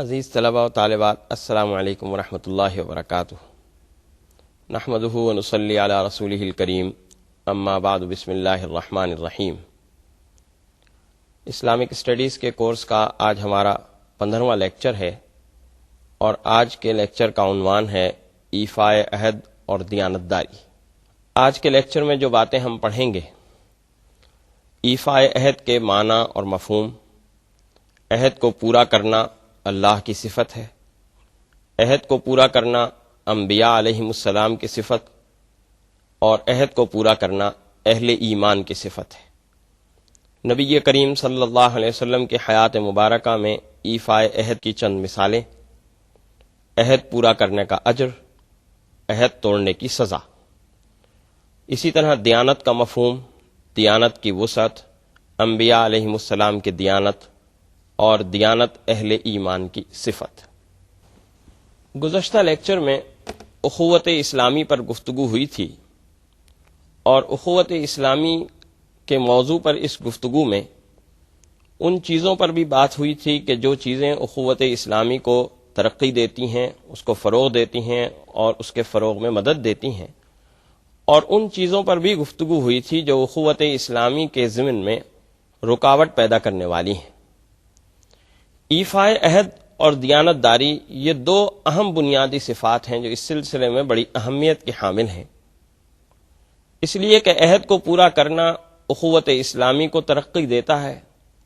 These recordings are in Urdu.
عزیز طلباء و طالبات، السلام علیکم ورحمۃ اللہ وبرکاتہ۔ نحمدہ و نصلی علی رسولہ الکریم، اما بعد، بسم اللہ الرحمن الرحیم۔ اسلامک اسٹڈیز کے کورس کا آج ہمارا 15واں لیکچر ہے، اور آج کے لیکچر کا عنوان ہے ایفاء عہد اور دیانتداری۔ آج کے لیکچر میں جو باتیں ہم پڑھیں گے، ایفاء عہد کے معنی اور مفہوم، عہد کو پورا کرنا اللہ کی صفت ہے، عہد کو پورا کرنا انبیاء علیہم السلام کی صفت، اور عہد کو پورا کرنا اہل ایمان کی صفت ہے۔ نبی کریم صلی اللہ علیہ وسلم کی حیات مبارکہ میں ایفاء عہد کی چند مثالیں، عہد پورا کرنے کا اجر، عہد توڑنے کی سزا۔ اسی طرح دیانت کا مفہوم، دیانت کی وسعت، انبیاء علیہم السلام کی دیانت، اور دیانت اہل ایمان کی صفت۔ گزشتہ لیکچر میں اخوت اسلامی پر گفتگو ہوئی تھی، اور اخوت اسلامی کے موضوع پر اس گفتگو میں ان چیزوں پر بھی بات ہوئی تھی کہ جو چیزیں اخوت اسلامی کو ترقی دیتی ہیں، اس کو فروغ دیتی ہیں اور اس کے فروغ میں مدد دیتی ہیں، اور ان چیزوں پر بھی گفتگو ہوئی تھی جو اخوت اسلامی کے ضمن میں رکاوٹ پیدا کرنے والی ہیں۔ ایفاء عہد اور دیانتداری یہ دو اہم بنیادی صفات ہیں جو اس سلسلے میں بڑی اہمیت کے حامل ہیں، اس لیے کہ عہد کو پورا کرنا اخوت اسلامی کو ترقی دیتا ہے،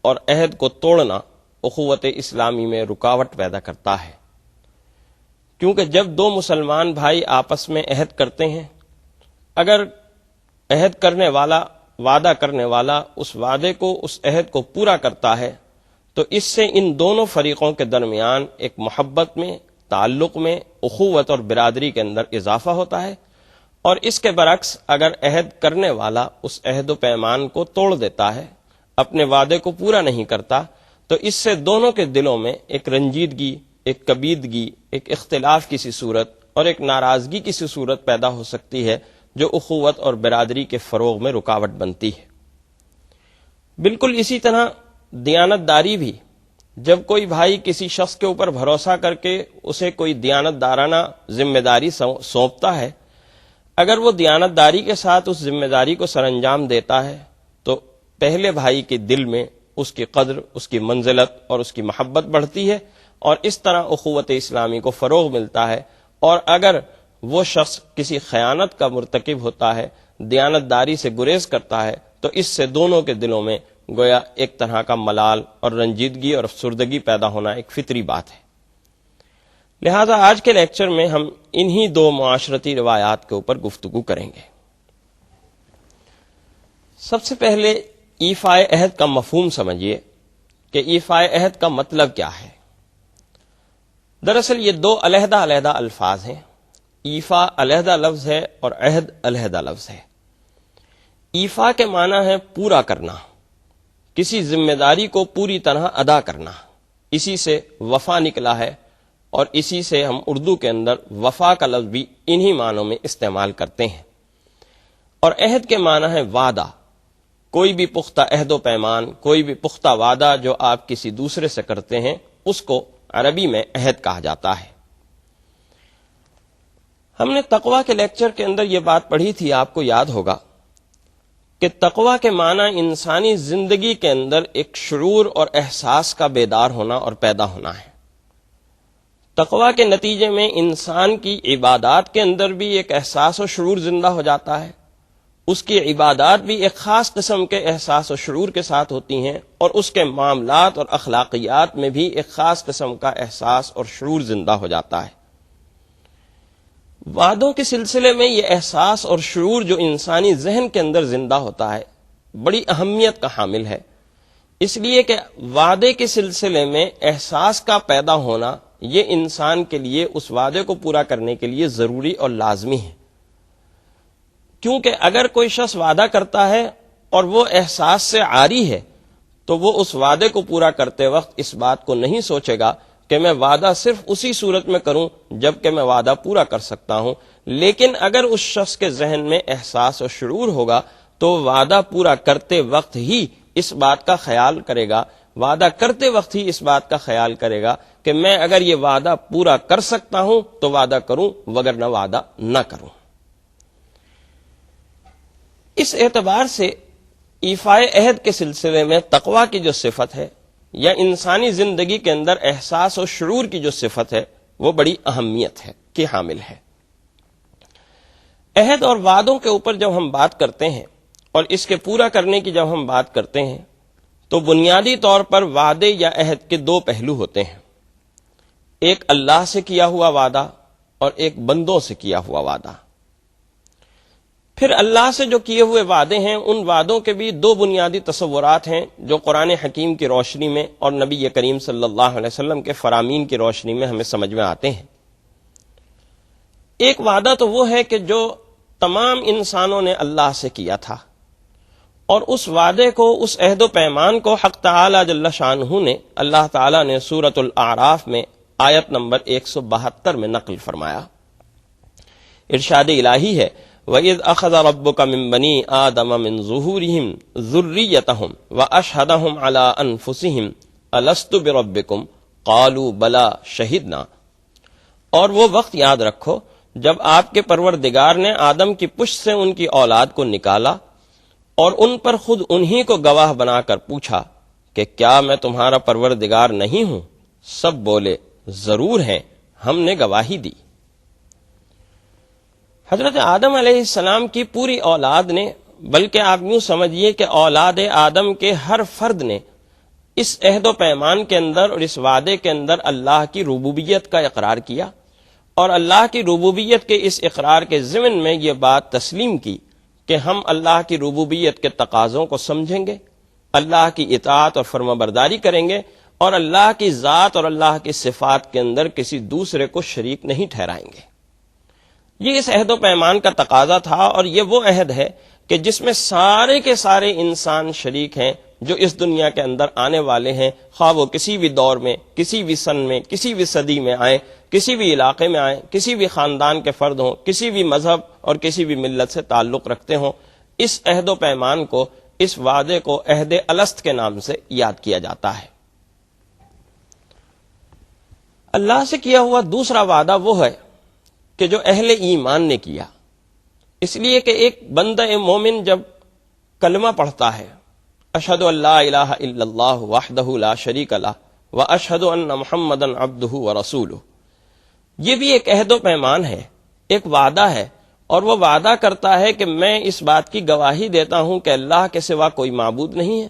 اور عہد کو توڑنا اخوت اسلامی میں رکاوٹ پیدا کرتا ہے۔ کیونکہ جب دو مسلمان بھائی آپس میں عہد کرتے ہیں، اگر عہد کرنے والا، وعدہ کرنے والا اس وعدے کو، اس عہد کو پورا کرتا ہے، تو اس سے ان دونوں فریقوں کے درمیان ایک محبت میں، تعلق میں، اخوت اور برادری کے اندر اضافہ ہوتا ہے۔ اور اس کے برعکس اگر عہد کرنے والا اس عہد و پیمان کو توڑ دیتا ہے، اپنے وعدے کو پورا نہیں کرتا، تو اس سے دونوں کے دلوں میں ایک رنجیدگی، ایک کبیدگی، ایک اختلاف کسی صورت اور ایک ناراضگی کسی صورت پیدا ہو سکتی ہے، جو اخوت اور برادری کے فروغ میں رکاوٹ بنتی ہے۔ بالکل اسی طرح دیانتداری بھی، جب کوئی بھائی کسی شخص کے اوپر بھروسہ کر کے اسے کوئی دیانتدارانہ ذمہ داری سونپتا ہے، اگر وہ دیانتداری کے ساتھ اس ذمہ داری کو سر انجام دیتا ہے، تو پہلے بھائی کے دل میں اس کی قدر، اس کی منزلت اور اس کی محبت بڑھتی ہے، اور اس طرح اخوت اسلامی کو فروغ ملتا ہے۔ اور اگر وہ شخص کسی خیانت کا مرتکب ہوتا ہے، دیانتداری سے گریز کرتا ہے، تو اس سے دونوں کے دلوں میں گویا ایک طرح کا ملال اور رنجیدگی اور افسردگی پیدا ہونا ایک فطری بات ہے۔ لہذا آج کے لیکچر میں ہم انہی دو معاشرتی روایات کے اوپر گفتگو کریں گے۔ سب سے پہلے ایفاء عہد کا مفہوم سمجھیے کہ ایفاء عہد کا مطلب کیا ہے۔ دراصل یہ دو علیحدہ علیحدہ الفاظ ہیں۔ ایفاء علیحدہ لفظ ہے اور عہد علیحدہ لفظ ہے۔ ایفاء کے معنی ہے پورا کرنا، کسی ذمہ داری کو پوری طرح ادا کرنا، اسی سے وفا نکلا ہے، اور اسی سے ہم اردو کے اندر وفا کا لفظ بھی انہی معنوں میں استعمال کرتے ہیں۔ اور عہد کے معنی ہے وعدہ، کوئی بھی پختہ عہد و پیمان، کوئی بھی پختہ وعدہ جو آپ کسی دوسرے سے کرتے ہیں، اس کو عربی میں عہد کہا جاتا ہے۔ ہم نے تقویٰ کے لیکچر کے اندر یہ بات پڑھی تھی، آپ کو یاد ہوگا کہ تقویٰ کے معنی انسانی زندگی کے اندر ایک شعور اور احساس کا بیدار ہونا اور پیدا ہونا ہے۔ تقویٰ کے نتیجے میں انسان کی عبادات کے اندر بھی ایک احساس و شعور زندہ ہو جاتا ہے، اس کی عبادات بھی ایک خاص قسم کے احساس و شعور کے ساتھ ہوتی ہیں، اور اس کے معاملات اور اخلاقیات میں بھی ایک خاص قسم کا احساس اور شعور زندہ ہو جاتا ہے۔ وعدوں کے سلسلے میں یہ احساس اور شعور جو انسانی ذہن کے اندر زندہ ہوتا ہے، بڑی اہمیت کا حامل ہے، اس لیے کہ وعدے کے سلسلے میں احساس کا پیدا ہونا یہ انسان کے لیے اس وعدے کو پورا کرنے کے لیے ضروری اور لازمی ہے۔ کیونکہ اگر کوئی شخص وعدہ کرتا ہے اور وہ احساس سے عاری ہے، تو وہ اس وعدے کو پورا کرتے وقت اس بات کو نہیں سوچے گا کہ میں وعدہ صرف اسی صورت میں کروں جب کہ میں وعدہ پورا کر سکتا ہوں۔ لیکن اگر اس شخص کے ذہن میں احساس و شعور ہوگا تو وعدہ پورا کرتے وقت ہی اس بات کا خیال کرے گا، وعدہ کرتے وقت ہی اس بات کا خیال کرے گا کہ میں اگر یہ وعدہ پورا کر سکتا ہوں تو وعدہ کروں، وگرنہ وعدہ نہ کروں۔ اس اعتبار سے ایفائے عہد کے سلسلے میں تقویٰ کی جو صفت ہے یا انسانی زندگی کے اندر احساس و شعور کی جو صفت ہے وہ بڑی اہمیت ہے کہ حامل ہے۔ عہد اور وعدوں کے اوپر جب ہم بات کرتے ہیں اور اس کے پورا کرنے کی جب ہم بات کرتے ہیں تو بنیادی طور پر وعدے یا عہد کے دو پہلو ہوتے ہیں، ایک اللہ سے کیا ہوا وعدہ اور ایک بندوں سے کیا ہوا وعدہ۔ پھر اللہ سے جو کیے ہوئے وعدے ہیں ان وعدوں کے بھی دو بنیادی تصورات ہیں جو قرآن حکیم کی روشنی میں اور نبی کریم صلی اللہ علیہ وسلم کے فرامین کی روشنی میں ہمیں سمجھ میں آتے ہیں۔ ایک وعدہ تو وہ ہے کہ جو تمام انسانوں نے اللہ سے کیا تھا، اور اس وعدے کو، اس عہد و پیمان کو حق تعالی جل شانہ نے، اللہ تعالی نے سورۃ الاعراف میں آیت نمبر 172 میں نقل فرمایا۔ ارشاد الہی ہے، وَإِذْ أَخَذَ رَبُّكَ مِن بَنِي آدَمَ مِن ظُهُورِهِمْ ذُرِّيَّتَهُمْ وَأَشْهَدَهُمْ عَلَىٰ أَنفُسِهِمْ أَلَسْتُ بِرَبِّكُمْ قَالُوا بَلَىٰ شَهِدْنَا۔ اور وہ وقت یاد رکھو جب آپ کے پروردگار نے آدم کی پشت سے ان کی اولاد کو نکالا اور ان پر خود انہی کو گواہ بنا کر پوچھا کہ کیا میں تمہارا پروردگار نہیں ہوں؟ سب بولے ضرور ہیں، ہم نے گواہی دی۔ حضرت آدم علیہ السلام کی پوری اولاد نے، بلکہ آپ یوں سمجھیے کہ اولاد آدم کے ہر فرد نے اس عہد و پیمان کے اندر اور اس وعدے کے اندر اللہ کی ربوبیت کا اقرار کیا، اور اللہ کی ربوبیت کے اس اقرار کے ضمن میں یہ بات تسلیم کی کہ ہم اللہ کی ربوبیت کے تقاضوں کو سمجھیں گے، اللہ کی اطاعت اور فرمانبرداری کریں گے، اور اللہ کی ذات اور اللہ کی صفات کے اندر کسی دوسرے کو شریک نہیں ٹھہرائیں گے۔ یہ اس عہد و پیمان کا تقاضا تھا، اور یہ وہ عہد ہے کہ جس میں سارے کے سارے انسان شریک ہیں جو اس دنیا کے اندر آنے والے ہیں، خواہ وہ کسی بھی دور میں، کسی بھی سن میں، کسی بھی صدی میں آئیں، کسی بھی علاقے میں آئیں، کسی بھی خاندان کے فرد ہوں، کسی بھی مذہب اور کسی بھی ملت سے تعلق رکھتے ہوں۔ اس عہد و پیمان کو، اس وعدے کو عہد الست کے نام سے یاد کیا جاتا ہے۔ اللہ سے کیا ہوا دوسرا وعدہ وہ ہے کہ جو اہل ایمان نے کیا، اس لیے کہ ایک بندہ مومن جب کلمہ پڑھتا ہے، اشہد ان لا الہ الا اللہ وحدہ لا شریک لہ واشہد ان محمدا عبدہ ورسولہ، یہ بھی ایک عہد و پیمان ہے، ایک وعدہ ہے، اور وہ وعدہ کرتا ہے کہ میں اس بات کی گواہی دیتا ہوں کہ اللہ کے سوا کوئی معبود نہیں ہے،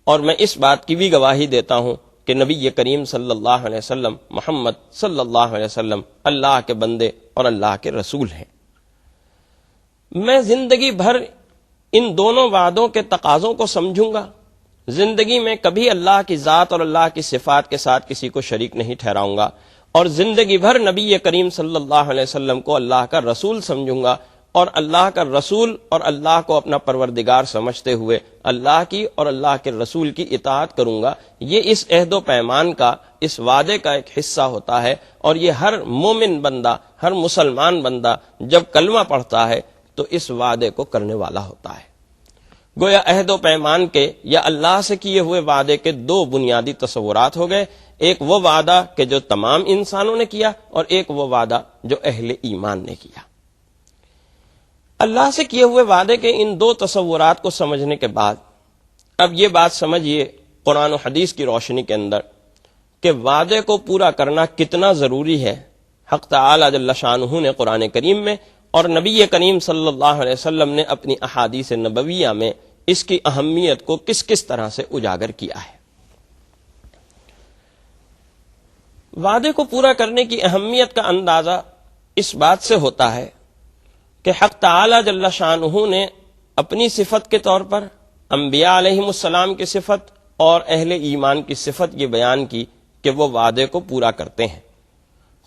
اور میں اس بات کی بھی گواہی دیتا ہوں کہ نبی کریم صلی اللہ علیہ وسلم، محمد صلی اللہ علیہ وسلم اللہ کے بندے اور اللہ کے رسول ہیں۔ میں زندگی بھر ان دونوں وعدوں کے تقاضوں کو سمجھوں گا، زندگی میں کبھی اللہ کی ذات اور اللہ کی صفات کے ساتھ کسی کو شریک نہیں ٹھہراؤں گا، اور زندگی بھر نبی کریم صلی اللہ علیہ وسلم کو اللہ کا رسول سمجھوں گا، اور اللہ کا رسول اور اللہ کو اپنا پروردگار سمجھتے ہوئے اللہ کی اور اللہ کے رسول کی اطاعت کروں گا۔ یہ اس عہد و پیمان کا، اس وعدے کا ایک حصہ ہوتا ہے، اور یہ ہر مومن بندہ، ہر مسلمان بندہ جب کلمہ پڑھتا ہے تو اس وعدے کو کرنے والا ہوتا ہے۔ گویا عہد و پیمان کے یا اللہ سے کیے ہوئے وعدے کے دو بنیادی تصورات ہو گئے، ایک وہ وعدہ کہ جو تمام انسانوں نے کیا، اور ایک وہ وعدہ جو اہل ایمان نے کیا۔ اللہ سے کیے ہوئے وعدے کے ان دو تصورات کو سمجھنے کے بعد اب یہ بات سمجھیے قرآن و حدیث کی روشنی کے اندر کہ وعدے کو پورا کرنا کتنا ضروری ہے۔ حق تعالی جل شانہ نے قرآن کریم میں اور نبی کریم صلی اللہ علیہ وسلم نے اپنی احادیث نبویہ میں اس کی اہمیت کو کس کس طرح سے اجاگر کیا ہے۔ وعدے کو پورا کرنے کی اہمیت کا اندازہ اس بات سے ہوتا ہے کہ حق تعالی جل شانہ نے اپنی صفت کے طور پر انبیاء علیہم السلام کی صفت اور اہل ایمان کی صفت یہ بیان کی کہ وہ وعدے کو پورا کرتے ہیں۔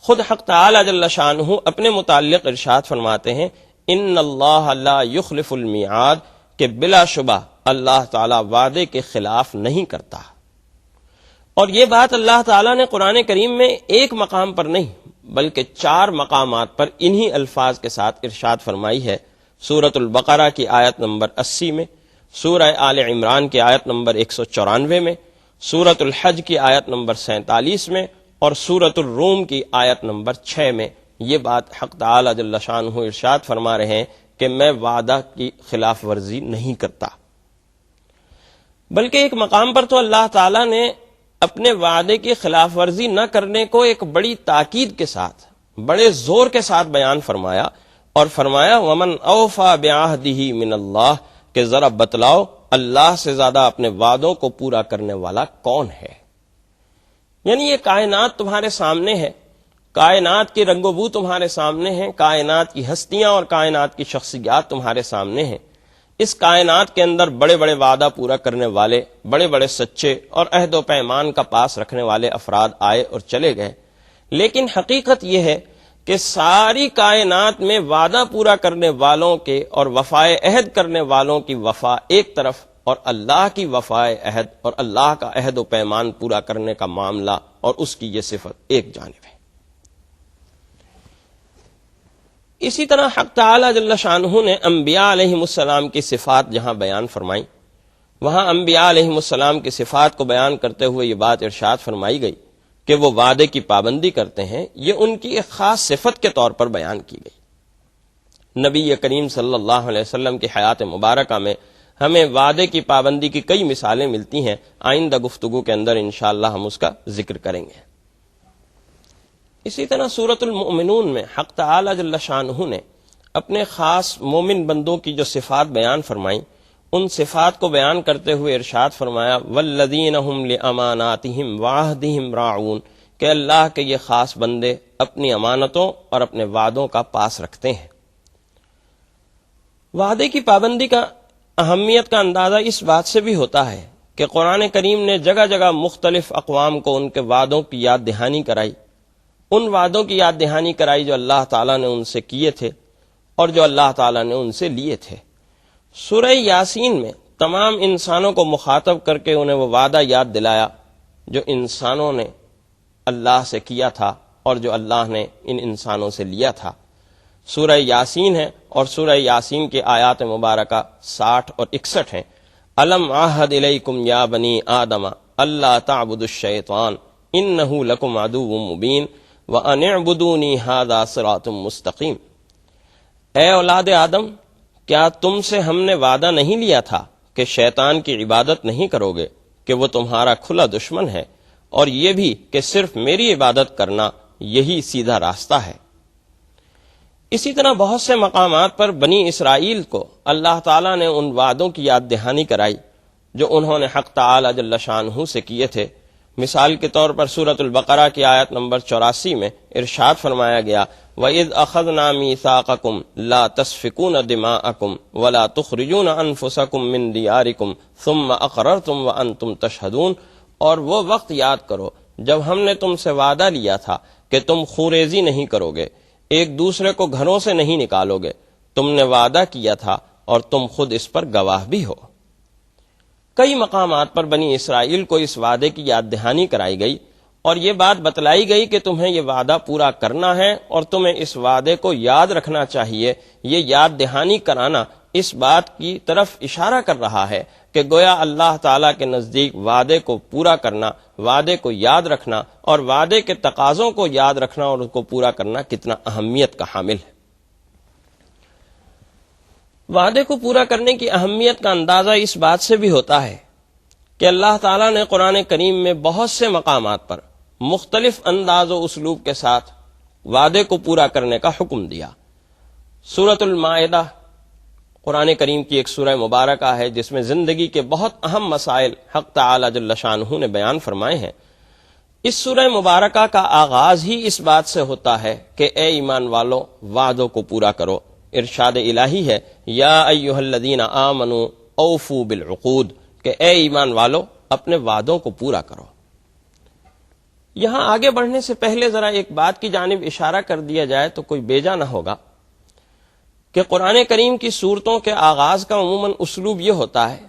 خود حق تعالی جل شانہ اپنے متعلق ارشاد فرماتے ہیں، ان اللہ لا یخلف المیعاد، کہ بلا شبہ اللہ تعالی وعدے کے خلاف نہیں کرتا۔ اور یہ بات اللہ تعالیٰ نے قرآن کریم میں ایک مقام پر نہیں بلکہ 4 مقامات پر انہی الفاظ کے ساتھ ارشاد فرمائی ہے۔ سورۃ البقرہ کی آیت نمبر 80 میں، سورہ آل عمران کی آیت نمبر 194 میں، سورۃ الحج کی آیت نمبر 47 میں، اور سورۃ الروم کی آیت نمبر 6 میں یہ بات حق تعالی جل شانہ ارشاد فرما رہے ہیں کہ میں وعدہ کی خلاف ورزی نہیں کرتا. بلکہ ایک مقام پر تو اللہ تعالیٰ نے اپنے وعدے کی خلاف ورزی نہ کرنے کو ایک بڑی تاکید کے ساتھ، بڑے زور کے ساتھ بیان فرمایا، اور فرمایا وَمَنْ أَوْفَى بِعَهْدِهِ مِنَ اللَّهِ کہ ذرا بتلاؤ اللہ سے زیادہ اپنے وعدوں کو پورا کرنے والا کون ہے. یعنی یہ کائنات تمہارے سامنے ہے، کائنات کی رنگ و بو تمہارے سامنے ہیں، کائنات کی ہستیاں اور کائنات کی شخصیات تمہارے سامنے ہیں. اس کائنات کے اندر بڑے بڑے وعدہ پورا کرنے والے، بڑے بڑے سچے اور عہد و پیمان کا پاس رکھنے والے افراد آئے اور چلے گئے، لیکن حقیقت یہ ہے کہ ساری کائنات میں وعدہ پورا کرنے والوں کے اور وفائے عہد کرنے والوں کی وفا ایک طرف، اور اللہ کی وفائے عہد اور اللہ کا عہد و پیمان پورا کرنے کا معاملہ اور اس کی یہ صفت ایک جانب ہے. اسی طرح حق تعالی جل شانہ نے انبیاء علیہم السلام کی صفات جہاں بیان فرمائی، وہاں انبیاء علیہم السلام کی صفات کو بیان کرتے ہوئے یہ بات ارشاد فرمائی گئی کہ وہ وعدے کی پابندی کرتے ہیں. یہ ان کی ایک خاص صفت کے طور پر بیان کی گئی. نبی کریم صلی اللہ علیہ وسلم کی حیات مبارکہ میں ہمیں وعدے کی پابندی کی کئی مثالیں ملتی ہیں. آئندہ گفتگو کے اندر انشاءاللہ ہم اس کا ذکر کریں گے. اسی طرح سورۃ المؤمنون میں حق تعالی جل شانہ نے اپنے خاص مومن بندوں کی جو صفات بیان فرمائیں، ان صفات کو بیان کرتے ہوئے ارشاد فرمایا والذین هم لاماناتهم وعہدهم راعون کہ اللہ کے یہ خاص بندے اپنی امانتوں اور اپنے وعدوں کا پاس رکھتے ہیں. وعدے کی پابندی کا اہمیت کا اندازہ اس بات سے بھی ہوتا ہے کہ قرآن کریم نے جگہ جگہ مختلف اقوام کو ان کے وعدوں کی یاد دہانی کرائی، ان وعدوں کی یاد دہانی کرائی جو اللہ تعالیٰ نے ان سے کیے تھے اور جو اللہ تعالیٰ نے ان سے لیے تھے. سورہ یاسین میں تمام انسانوں کو مخاطب کر کے انہیں وہ وعدہ یاد دلایا جو انسانوں نے اللہ سے کیا تھا اور جو اللہ نے ان انسانوں سے لیا تھا. سورہ یاسین ہے اور سورہ یاسین کی آیات مبارکہ 60 اور 61 ہیں. الم عہد الیکم یا بنی آدم اللہ تعبدوا الشیطان انہ لکم عدو مبین وان اعبدونی ھذا صراط مستقیم. اے اولاد آدم، کیا تم سے ہم نے وعدہ نہیں لیا تھا کہ شیطان کی عبادت نہیں کرو گے، کہ وہ تمہارا کھلا دشمن ہے، اور یہ بھی کہ صرف میری عبادت کرنا یہی سیدھا راستہ ہے. اسی طرح بہت سے مقامات پر بنی اسرائیل کو اللہ تعالیٰ نے ان وعدوں کی یاد دہانی کرائی جو انہوں نے حق تعالی جل شانہ سے کیے تھے. مثال کے طور پر سورۃ البقرہ کی آیت نمبر 84 میں ارشاد فرمایا گیا وَإِذْ أَخَذْنَا مِيثَاقَكُمْ لَا تَسْفِكُونَ دِمَاءَكُمْ وَلَا تُخْرِجُونَ أَنفُسَكُمْ مِنْ دِيَارِكُمْ ثُمَّ أَقْرَرْتُمْ وَأَنْتُمْ تَشْهَدُونَ. اور وہ وقت یاد کرو جب ہم نے تم سے وعدہ لیا تھا کہ تم خوریزی نہیں کرو گے، ایک دوسرے کو گھروں سے نہیں نکالو گے. تم نے وعدہ کیا تھا اور تم خود اس پر گواہ بھی ہو. کئی مقامات پر بنی اسرائیل کو اس وعدے کی یاد دہانی کرائی گئی اور یہ بات بتلائی گئی کہ تمہیں یہ وعدہ پورا کرنا ہے اور تمہیں اس وعدے کو یاد رکھنا چاہیے. یہ یاد دہانی کرانا اس بات کی طرف اشارہ کر رہا ہے کہ گویا اللہ تعالیٰ کے نزدیک وعدے کو پورا کرنا، وعدے کو یاد رکھنا اور وعدے کے تقاضوں کو یاد رکھنا اور اس کو پورا کرنا کتنا اہمیت کا حامل ہے. وعدے کو پورا کرنے کی اہمیت کا اندازہ اس بات سے بھی ہوتا ہے کہ اللہ تعالیٰ نے قرآن کریم میں بہت سے مقامات پر مختلف انداز و اسلوب کے ساتھ وعدے کو پورا کرنے کا حکم دیا. سورۃ المائدہ قرآن کریم کی ایک سورہ مبارکہ ہے جس میں زندگی کے بہت اہم مسائل حق تعالی جل شانہ نے بیان فرمائے ہیں. اس سورہ مبارکہ کا آغاز ہی اس بات سے ہوتا ہے کہ اے ایمان والو وعدوں کو پورا کرو. ارشاد الہی ہے یا ایھا الذین آمنوا اوفوا بالعقود کہ اے ایمان والو اپنے وعدوں کو پورا کرو. یہاں آگے بڑھنے سے پہلے ذرا ایک بات کی جانب اشارہ کر دیا جائے تو کوئی بیجا نہ ہوگا کہ قرآن کریم کی صورتوں کے آغاز کا عموماً اسلوب یہ ہوتا ہے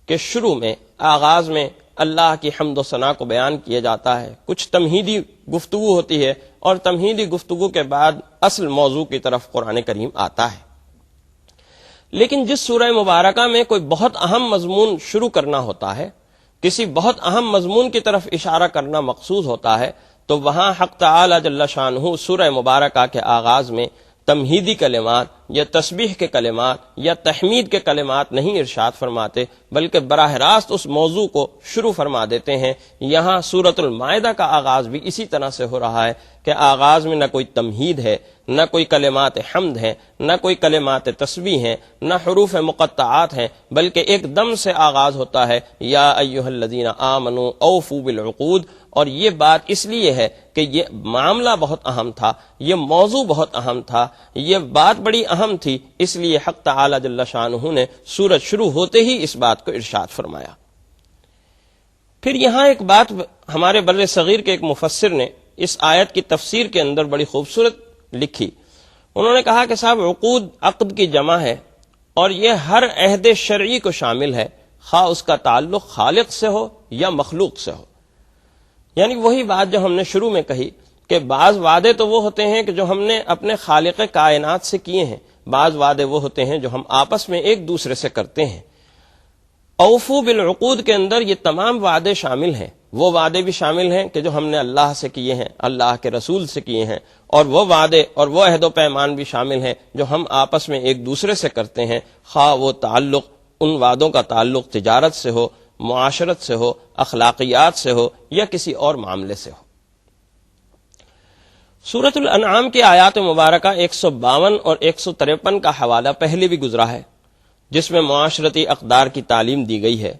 کہ شروع میں آغاز میں اللہ کی حمد و ثنا کو بیان کیا جاتا ہے، کچھ تمہیدی گفتگو ہوتی ہے اور تمہیدی گفتگو کے بعد اصل موضوع کی طرف قرآن کریم آتا ہے. لیکن جس سورہ مبارکہ میں کوئی بہت اہم مضمون شروع کرنا ہوتا ہے، کسی بہت اہم مضمون کی طرف اشارہ کرنا مقصود ہوتا ہے، تو وہاں حق تعالی جل شانہ سورہ مبارکہ کے آغاز میں تمہیدی کلمات یا تسبیح کے کلمات یا تحمید کے کلمات نہیں ارشاد فرماتے، بلکہ براہ راست اس موضوع کو شروع فرما دیتے ہیں۔ یہاں سورۃ المائدہ کا آغاز بھی اسی طرح سے ہو رہا ہے کہ آغاز میں نہ کوئی تمہید ہے، نہ کوئی کلمات حمد ہیں، نہ کوئی کلمات تسبیح ہیں، نہ حروف مقطعات ہیں، بلکہ ایک دم سے آغاز ہوتا ہے یا ایھا الذین آمنوا اوفوا بالعقود۔ اور یہ بات اس لیے ہے کہ یہ معاملہ بہت اہم تھا، یہ موضوع بہت اہم تھا، یہ بات بڑی اہم تھی، اس لیے حق تعالی جل شانہ نے سورت شروع ہوتے ہی اس بات کو ارشاد فرمایا۔ پھر یہاں ایک بات ہمارے بر صغیر کے ایک مفسر نے اس آیت کی تفسیر کے اندر بڑی خوبصورت لکھی۔ انہوں نے کہا کہ صاحب عقود عقد کی جمع ہے، اور یہ ہر عہد شرعی کو شامل ہے، خواہ اس کا تعلق خالق سے ہو یا مخلوق سے ہو۔ یعنی وہی بات جو ہم نے شروع میں کہی کہ بعض وعدے تو وہ ہوتے ہیں کہ جو ہم نے اپنے خالق کائنات سے کیے ہیں، بعض وعدے وہ ہوتے ہیں جو ہم آپس میں ایک دوسرے سے کرتے ہیں۔ اوفو بالعقود کے اندر یہ تمام وعدے شامل ہیں، وہ وعدے بھی شامل ہیں کہ جو ہم نے اللہ سے کیے ہیں، اللہ کے رسول سے کیے ہیں، اور وہ وعدے اور وہ عہد و پیمان بھی شامل ہیں جو ہم آپس میں ایک دوسرے سے کرتے ہیں، خواہ وہ تعلق ان وعدوں کا تعلق تجارت سے ہو، معاشرت سے ہو، اخلاقیات سے ہو، یا کسی اور معاملے سے ہو۔ سورۃ الانعام کی آیات مبارکہ 152 اور 153 کا حوالہ پہلے بھی گزرا ہے، جس میں معاشرتی اقدار کی تعلیم دی گئی ہے۔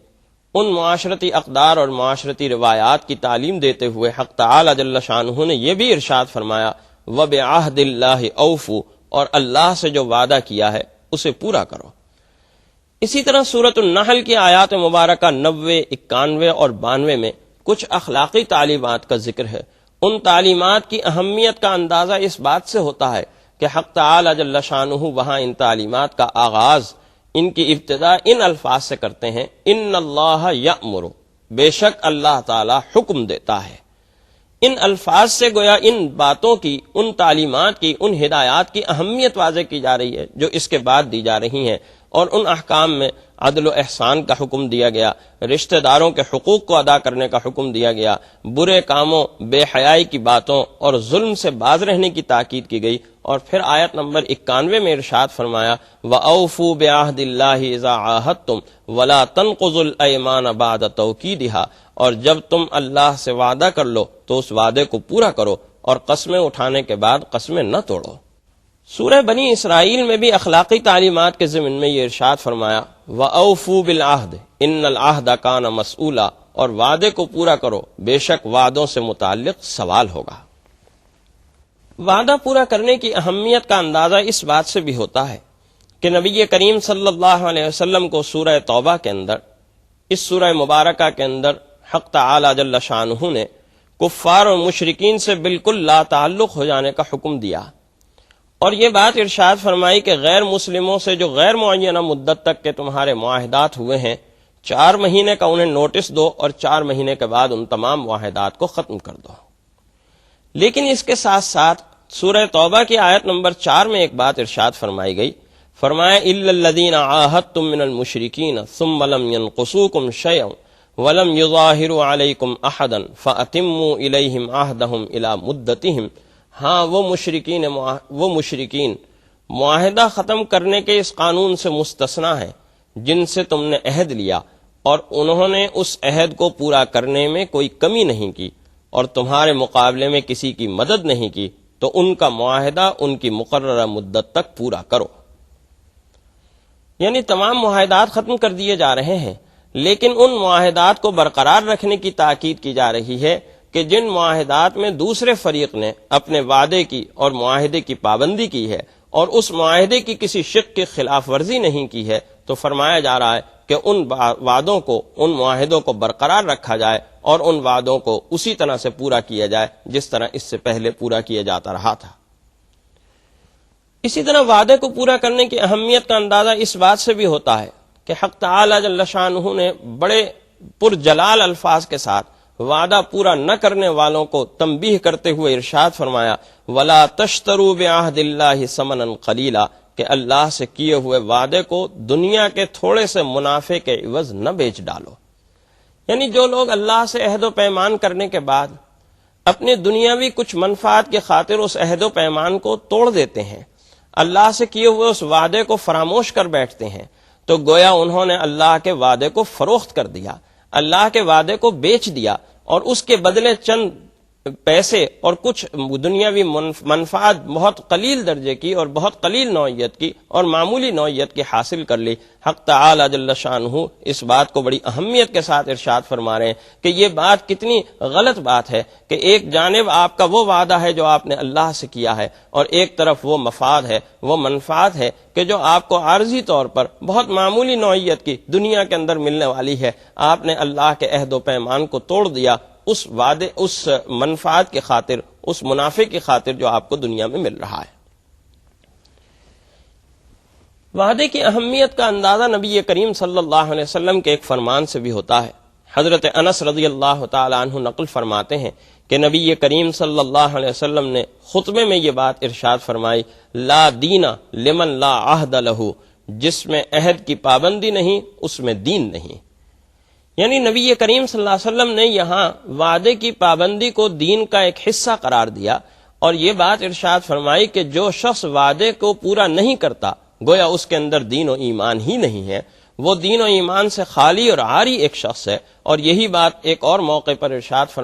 ان معاشرتی اقدار اور معاشرتی روایات کی تعلیم دیتے ہوئے حق تعالی جل شانہ نے یہ بھی ارشاد فرمایا وَبِعَهْدِ اللَّهِ أَوْفُوا، اور اللہ سے جو وعدہ کیا ہے اسے پورا کرو۔ اسی طرح سورۃ النحل کی آیات مبارکہ 90، 91 اور 92 میں کچھ اخلاقی تعلیمات کا ذکر ہے۔ ان تعلیمات کی اہمیت کا اندازہ اس بات سے ہوتا ہے کہ حق تعالی جل شانہ وہاں ان تعلیمات کا آغاز، ان کی ابتدا ان الفاظ سے کرتے ہیں ان اللہ یأمر، بے شک اللہ تعالی حکم دیتا ہے۔ ان الفاظ سے گویا ان باتوں کی، ان تعلیمات کی، ان ہدایات کی اہمیت واضح کی جا رہی ہے جو اس کے بعد دی جا رہی ہیں، اور ان احکام میں عدل و احسان کا حکم دیا گیا، رشتہ داروں کے حقوق کو ادا کرنے کا حکم دیا گیا، برے کاموں، بے حیائی کی باتوں اور ظلم سے باز رہنے کی تاکید کی گئی، اور پھر آیت نمبر 91 میں ارشاد فرمایا وَأَوْفُوا بِعَهْدِ اللَّهِ إِذَا عَاهَدتُّمْ وَلَا تَنقُضُوا الْأَيْمَانَ بَعْدَ تَوْكِيدِهَا، اور جب تم اللہ سے وعدہ کر لو تو اس وعدے کو پورا کرو، اور قسمیں اٹھانے کے بعد قسمیں نہ توڑو۔ سورہ بنی اسرائیل میں بھی اخلاقی تعلیمات کے ضمن میں یہ ارشاد فرمایا وَأَوْفُوا بِالْعَهْدِ إِنَّ الْعَهْدَ كَانَ مَسْئُولًا، اور وعدے کو پورا کرو، بے شک وعدوں سے متعلق سوال ہوگا۔ وعدہ پورا کرنے کی اہمیت کا اندازہ اس بات سے بھی ہوتا ہے کہ نبی کریم صلی اللہ علیہ وسلم کو سورہ توبہ کے اندر، اس سورہ مبارکہ کے اندر حق تعالی جل شانہ نے کفار اور مشرکین سے بالکل لا تعلق ہو جانے کا حکم دیا، اور یہ بات ارشاد فرمائی کہ غیر مسلموں سے جو غیر معینہ مدت تک کے تمہارے معاہدات ہوئے ہیں، 4 مہینے کا انہیں نوٹس دو، اور 4 مہینے کے بعد ان تمام معاہدات کو ختم کر دو۔ لیکن اس کے ساتھ ساتھ سورہ توبہ کی آیت نمبر 4 میں ایک بات ارشاد فرمائی گئی، فرمایا اِلَّا الَّذِينَ عَاهَدتُّم مِّنَ الْمُشْرِكِينَ ثُمَّ لَمْ يَنقُصُوكُمْ شَيْئًا وَلَمْ يُظَاهِرُوا عَلَيْكُمْ أَحَدًا فَأَتِمُّوا إِلَيْهِمْ عَهْدَهُمْ إِلَى مُدَّتِهِمْ۔ ہاں وہ مشرکین معاہدہ ختم کرنے کے اس قانون سے مستثنا ہیں جن سے تم نے عہد لیا، اور انہوں نے اس عہد کو پورا کرنے میں کوئی کمی نہیں کی، اور تمہارے مقابلے میں کسی کی مدد نہیں کی، تو ان کا معاہدہ ان کی مقررہ مدت تک پورا کرو۔ یعنی تمام معاہدات ختم کر دیے جا رہے ہیں، لیکن ان معاہدات کو برقرار رکھنے کی تاکید کی جا رہی ہے کہ جن معاہدات میں دوسرے فریق نے اپنے وعدے کی اور معاہدے کی پابندی کی ہے، اور اس معاہدے کی کسی شق کی خلاف ورزی نہیں کی ہے، تو فرمایا جا رہا ہے کہ ان وعدوں کو، ان معاہدوں کو برقرار رکھا جائے، اور ان وعدوں کو اسی طرح سے پورا کیا جائے جس طرح اس سے پہلے پورا کیا جاتا رہا تھا۔ اسی طرح وعدے کو پورا کرنے کی اہمیت کا اندازہ اس بات سے بھی ہوتا ہے کہ حق تعالی جل شانہ نے بڑے پرجلال الفاظ کے ساتھ وعدہ پورا نہ کرنے والوں کو تنبیہ کرتے ہوئے ارشاد فرمایا وَلَا تَشْتَرُوا بِعَهْدِ اللَّهِ ثَمَنًا قَلِيلًا، کہ اللہ سے کیے ہوئے وعدے کو دنیا کے تھوڑے سے منافع کے عوض نہ بیچ ڈالو۔ یعنی جو لوگ اللہ سے عہد و پیمان کرنے کے بعد اپنے دنیاوی کچھ منفعات کے خاطر اس عہد و پیمان کو توڑ دیتے ہیں، اللہ سے کیے ہوئے اس وعدے کو فراموش کر بیٹھتے ہیں، تو گویا انہوں نے اللہ کے وعدے کو فروخت کر دیا، اللہ کے وعدے کو بیچ دیا، اور اس کے بدلے چند پیسے اور کچھ دنیاوی منفعت بہت قلیل درجے کی اور بہت قلیل نوعیت کی اور معمولی نوعیت کی حاصل کر لی۔ حق تعالی جل شانہ اس بات کو بڑی اہمیت کے ساتھ ارشاد فرما رہے ہیں کہ یہ بات کتنی غلط بات ہے کہ ایک جانب آپ کا وہ وعدہ ہے جو آپ نے اللہ سے کیا ہے، اور ایک طرف وہ مفاد ہے، وہ منفعت ہے کہ جو آپ کو عارضی طور پر بہت معمولی نوعیت کی دنیا کے اندر ملنے والی ہے، آپ نے اللہ کے عہد و پیمان کو توڑ دیا اس وعدے، اس منفعت کی خاطر، اس منافع کی خاطر جو آپ کو دنیا میں مل رہا ہے۔ وعدے کی اہمیت کا اندازہ نبی کریم صلی اللہ علیہ وسلم کے ایک فرمان سے بھی ہوتا ہے۔ حضرت انس رضی اللہ تعالی عنہ نقل فرماتے ہیں کہ نبی کریم صلی اللہ علیہ وسلم نے خطبے میں یہ بات ارشاد فرمائی، لا دین لمن لا عہد لہ، جس میں عہد کی پابندی نہیں اس میں دین نہیں۔ یعنی نبی کریم صلی اللہ علیہ وسلم نے یہاں وعدے کی پابندی کو دین کا ایک حصہ قرار دیا، اور یہ بات ارشاد فرمائی کہ جو شخص وعدے کو پورا نہیں کرتا گویا اس کے اندر دین و ایمان ہی نہیں ہے، وہ دین و ایمان سے خالی اور عاری ایک شخص ہے۔ اور یہی بات ایک اور موقع پر ارشاد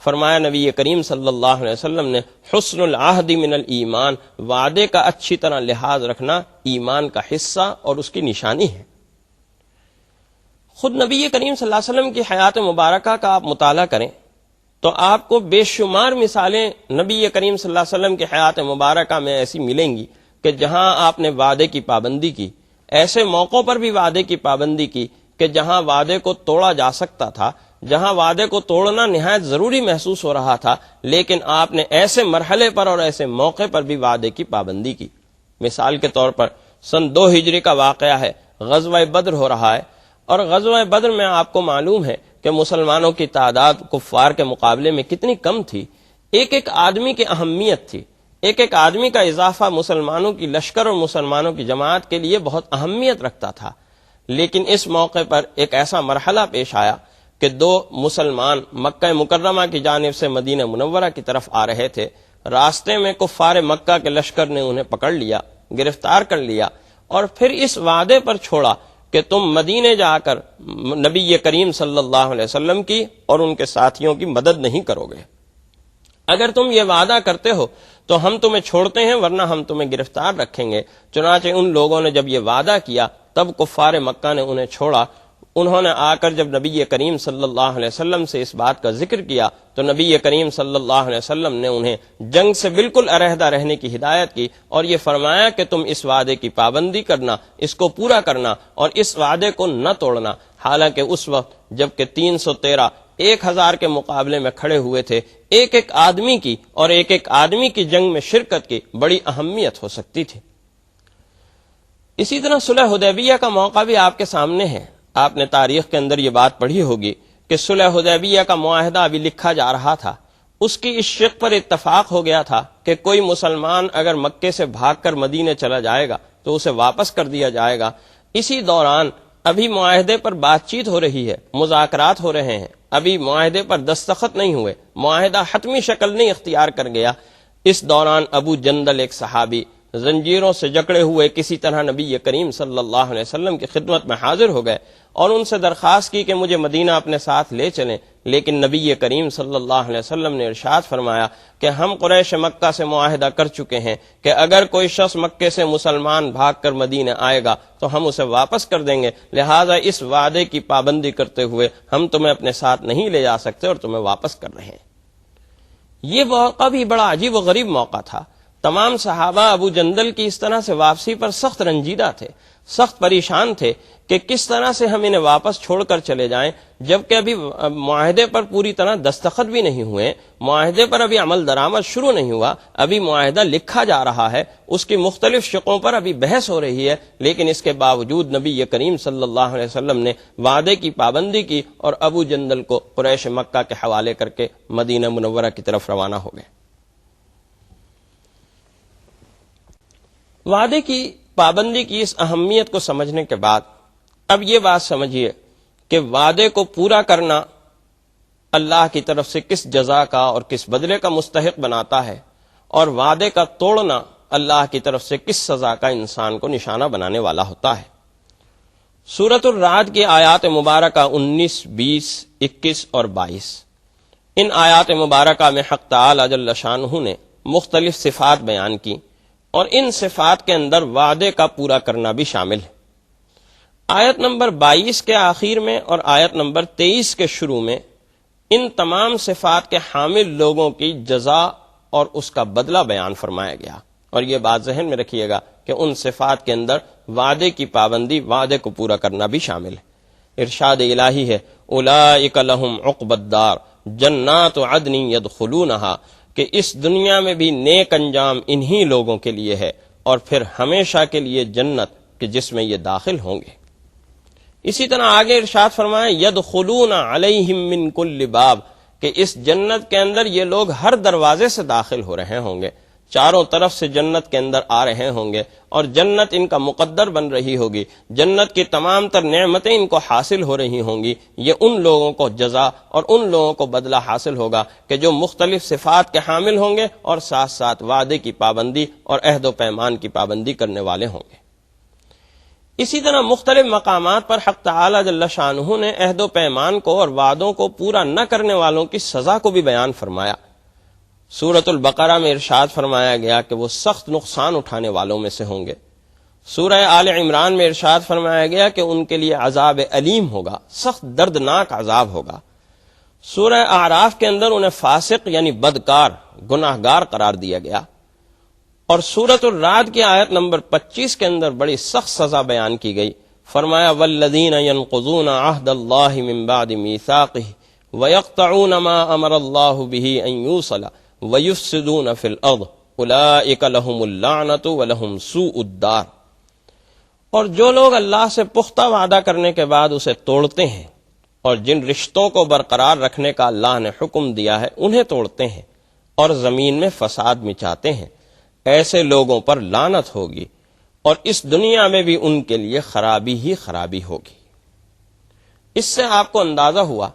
فرمایا نبی کریم صلی اللہ علیہ وسلم نے، حسن العہد من الایمان، وعدے کا اچھی طرح لحاظ رکھنا ایمان کا حصہ اور اس کی نشانی ہے۔ خود نبی کریم صلی اللہ علیہ وسلم کی حیات مبارکہ کا آپ مطالعہ کریں تو آپ کو بے شمار مثالیں نبی کریم صلی اللہ علیہ وسلم کی حیات مبارکہ میں ایسی ملیں گی کہ جہاں آپ نے وعدے کی پابندی کی، ایسے موقعوں پر بھی وعدے کی پابندی کی کہ جہاں وعدے کو توڑا جا سکتا تھا، جہاں وعدے کو توڑنا نہایت ضروری محسوس ہو رہا تھا، لیکن آپ نے ایسے مرحلے پر اور ایسے موقع پر بھی وعدے کی پابندی کی۔ مثال کے طور پر سن 2 ہجری کا واقعہ ہے، غزوہ بدر ہو رہا ہے، اور غزوہ بدر میں آپ کو معلوم ہے کہ مسلمانوں کی تعداد کفار کے مقابلے میں کتنی کم تھی۔ ایک ایک آدمی کی اہمیت تھی، ایک ایک آدمی کا اضافہ مسلمانوں کی لشکر اور مسلمانوں کی جماعت کے لیے بہت اہمیت رکھتا تھا۔ لیکن اس موقع پر ایک ایسا مرحلہ پیش آیا کہ 2 مسلمان مکہ مکرمہ کی جانب سے مدینہ منورہ کی طرف آ رہے تھے، راستے میں کفار مکہ کے لشکر نے انہیں پکڑ لیا، گرفتار کر لیا، اور پھر اس وعدے پر چھوڑا کہ تم مدینے جا کر نبی کریم صلی اللہ علیہ وسلم کی اور ان کے ساتھیوں کی مدد نہیں کرو گے، اگر تم یہ وعدہ کرتے ہو تو ہم تمہیں چھوڑتے ہیں ورنہ ہم تمہیں گرفتار رکھیں گے۔ چنانچہ ان لوگوں نے جب یہ وعدہ کیا تب کفار مکہ نے انہیں چھوڑا۔ انہوں نے آ کر جب نبی کریم صلی اللہ علیہ وسلم سے اس بات کا ذکر کیا تو نبی کریم صلی اللہ علیہ وسلم نے انہیں جنگ سے بالکل علیحدہ رہنے کی ہدایت کی، اور یہ فرمایا کہ تم اس وعدے کی پابندی کرنا، اس کو پورا کرنا اور اس وعدے کو نہ توڑنا۔ حالانکہ اس وقت جبکہ 313 1000 کے مقابلے میں کھڑے ہوئے تھے، ایک ایک آدمی کی اور ایک ایک آدمی کی جنگ میں شرکت کی بڑی اہمیت ہو سکتی تھی۔ اسی طرح صلح حدیبیہ کا موقع بھی آپ کے سامنے ہے۔ آپ نے تاریخ کے اندر یہ بات پڑھی ہوگی کہ صلح حدیبیہ کا معاہدہ ابھی لکھا جا رہا تھا، اس کی اس شق پر اتفاق ہو گیا تھا کہ کوئی مسلمان اگر مکے سے بھاگ کر مدینے چلا جائے گا تو اسے واپس کر دیا جائے گا۔ اسی دوران ابھی معاہدے پر بات چیت ہو رہی ہے، مذاکرات ہو رہے ہیں، ابھی معاہدے پر دستخط نہیں ہوئے، معاہدہ حتمی شکل نہیں اختیار کر گیا۔ اس دوران ابو جندل ایک صحابی زنجیروں سے جکڑے ہوئے کسی طرح نبی کریم صلی اللہ علیہ وسلم کی خدمت میں حاضر ہو گئے اور ان سے درخواست کی کہ مجھے مدینہ اپنے ساتھ لے چلیں، لیکن نبی کریم صلی اللہ علیہ وسلم نے ارشاد فرمایا کہ ہم قریش مکہ سے معاہدہ کر چکے ہیں کہ اگر کوئی شخص مکے سے مسلمان بھاگ کر مدینہ آئے گا تو ہم اسے واپس کر دیں گے، لہٰذا اس وعدے کی پابندی کرتے ہوئے ہم تمہیں اپنے ساتھ نہیں لے جا سکتے اور تمہیں واپس کر رہے ہیں۔ یہ موقع بھی بڑا عجیب و غریب موقع تھا۔ تمام صحابہ ابو جندل کی اس طرح سے واپسی پر سخت رنجیدہ تھے، سخت پریشان تھے کہ کس طرح سے ہم انہیں واپس چھوڑ کر چلے جائیں، جبکہ ابھی معاہدے پر پوری طرح دستخط بھی نہیں ہوئے، معاہدے پر ابھی عمل درآمد شروع نہیں ہوا، ابھی معاہدہ لکھا جا رہا ہے، اس کی مختلف شقوں پر ابھی بحث ہو رہی ہے، لیکن اس کے باوجود نبی کریم صلی اللہ علیہ وسلم نے وعدے کی پابندی کی اور ابو جندل کو قریش مکہ کے حوالے کر کے مدینہ منورہ کی طرف روانہ ہو گئے۔ وعدے کی پابندی کی اس اہمیت کو سمجھنے کے بعد اب یہ بات سمجھیے کہ وعدے کو پورا کرنا اللہ کی طرف سے کس جزا کا اور کس بدلے کا مستحق بناتا ہے، اور وعدے کا توڑنا اللہ کی طرف سے کس سزا کا انسان کو نشانہ بنانے والا ہوتا ہے۔ سورۃ الرعد کی آیات مبارکہ 19، 20، 21 اور 22، ان آیات مبارکہ میں حق تعالی جل شانہ نے مختلف صفات بیان کی، اور ان صفات کے اندر وعدے کا پورا کرنا بھی شامل ہے۔ آیت نمبر 22 کے آخر میں اور آیت نمبر 23 کے شروع میں ان تمام صفات کے حامل لوگوں کی جزا اور اس کا بدلہ بیان فرمایا گیا، اور یہ بات ذہن میں رکھیے گا کہ ان صفات کے اندر وعدے کی پابندی، وعدے کو پورا کرنا بھی شامل ہے۔ ارشاد الہی ہے اولئک لہم عقبی الدار جنات عدن یدخلونہا، کہ اس دنیا میں بھی نیک انجام انہی لوگوں کے لیے ہے، اور پھر ہمیشہ کے لیے جنت کہ جس میں یہ داخل ہوں گے۔ اسی طرح آگے ارشاد فرمایا یدخلون علیہم من کل باب، کہ اس جنت کے اندر یہ لوگ ہر دروازے سے داخل ہو رہے ہوں گے، چاروں طرف سے جنت کے اندر آ رہے ہوں گے، اور جنت ان کا مقدر بن رہی ہوگی، جنت کی تمام تر نعمتیں ان کو حاصل ہو رہی ہوں گی۔ یہ ان لوگوں کو جزا اور ان لوگوں کو بدلہ حاصل ہوگا کہ جو مختلف صفات کے حامل ہوں گے، اور ساتھ ساتھ وعدے کی پابندی اور عہد و پیمان کی پابندی کرنے والے ہوں گے۔ اسی طرح مختلف مقامات پر حق تعالی جل شانہ نے عہد و پیمان کو اور وعدوں کو پورا نہ کرنے والوں کی سزا کو بھی بیان فرمایا۔ سورۃ البقرہ میں ارشاد فرمایا گیا کہ وہ سخت نقصان اٹھانے والوں میں سے ہوں گے۔ سورہ آل عمران میں ارشاد فرمایا گیا کہ ان کے لیے عذاب علیم ہوگا، سخت دردناک عذاب ہوگا۔ سورہ اعراف کے اندر انہیں فاسق یعنی بدکار، گناہگار قرار دیا گیا، اور سورۃ الرعد کی آیت نمبر 25 کے اندر بڑی سخت سزا بیان کی گئی۔ فرمایا والذین ینقضون عہد اللہ من بعد میثاقہ ویقطعون ما امر اللہ بہ ان یوصل وَيُفْسِدُونَ فِي الْأَرْضِ أُولَئِكَ لَهُمُ اللَّعْنَةُ وَلَهُمْ سُوءُ الدَّارِ، اور جو لوگ اللہ سے پختہ وعدہ کرنے کے بعد اسے توڑتے ہیں، اور جن رشتوں کو برقرار رکھنے کا اللہ نے حکم دیا ہے انہیں توڑتے ہیں، اور زمین میں فساد مچاتے ہیں، ایسے لوگوں پر لعنت ہوگی، اور اس دنیا میں بھی ان کے لیے خرابی ہی خرابی ہوگی۔ اس سے آپ کو اندازہ ہوا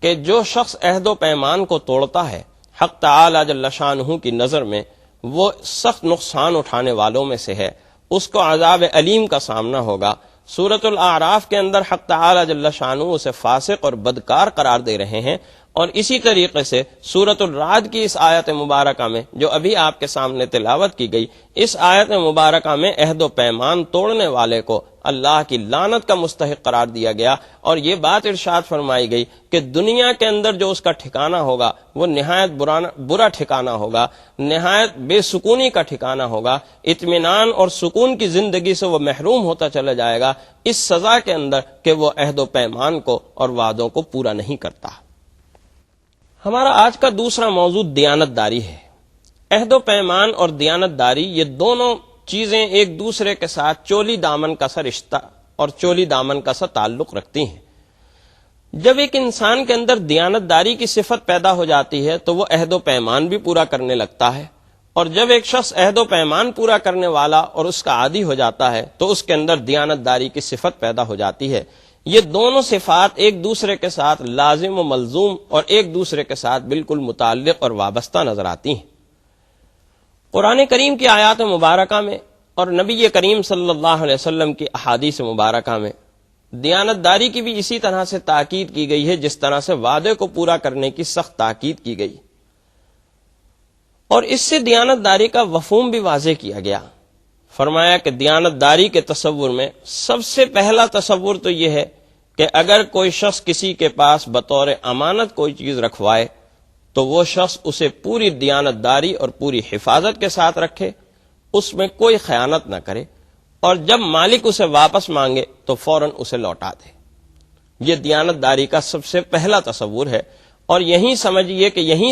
کہ جو شخص عہد و پیمان کو توڑتا ہے، حق تعالی جل شانہ کی نظر میں وہ سخت نقصان اٹھانے والوں میں سے ہے، اس کو عذاب علیم کا سامنا ہوگا۔ سورۃ الاعراف کے اندر حق تعالی جل شانہ اسے فاسق اور بدکار قرار دے رہے ہیں، اور اسی طریقے سے سورۃ الرعد کی اس آیت مبارکہ میں جو ابھی آپ کے سامنے تلاوت کی گئی، اس آیت مبارکہ میں عہد و پیمان توڑنے والے کو اللہ کی لعنت کا مستحق قرار دیا گیا، اور یہ بات ارشاد فرمائی گئی کہ دنیا کے اندر جو اس کا ٹھکانہ ہوگا وہ نہایت برا ٹھکانہ ہوگا، نہایت بے سکونی کا ٹھکانہ ہوگا، اطمینان اور سکون کی زندگی سے وہ محروم ہوتا چلا جائے گا اس سزا کے اندر کہ وہ عہد و پیمان کو اور وعدوں کو پورا نہیں کرتا۔ ہمارا آج کا دوسرا موضوع دیانت داری ہے۔ عہد و پیمان اور دیانت داری یہ دونوں چیزیں ایک دوسرے کے ساتھ چولی دامن کا سا رشتہ اور چولی دامن کا سا تعلق رکھتی ہیں۔ جب ایک انسان کے اندر دیانت داری کی صفت پیدا ہو جاتی ہے تو وہ عہد و پیمان بھی پورا کرنے لگتا ہے، اور جب ایک شخص عہد و پیمان پورا کرنے والا اور اس کا عادی ہو جاتا ہے تو اس کے اندر دیانت داری کی صفت پیدا ہو جاتی ہے۔ یہ دونوں صفات ایک دوسرے کے ساتھ لازم و ملزوم اور ایک دوسرے کے ساتھ بالکل متعلق اور وابستہ نظر آتی ہیں۔ قرآن کریم کی آیات مبارکہ میں اور نبی کریم صلی اللہ علیہ وسلم کی احادیث مبارکہ میں دیانت داری کی بھی اسی طرح سے تاکید کی گئی ہے جس طرح سے وعدے کو پورا کرنے کی سخت تاکید کی گئی، اور اس سے دیانت داری کا مفہوم بھی واضح کیا گیا۔ فرمایا کہ دیانت داری کے تصور میں سب سے پہلا تصور تو یہ ہے کہ اگر کوئی شخص کسی کے پاس بطور امانت کوئی چیز رکھوائے تو وہ شخص اسے پوری دیانت داری اور پوری حفاظت کے ساتھ رکھے، اس میں کوئی خیانت نہ کرے، اور جب مالک اسے واپس مانگے تو فوراً اسے لوٹا دے۔ یہ دیانت داری کا سب سے پہلا تصور ہے، اور یہیں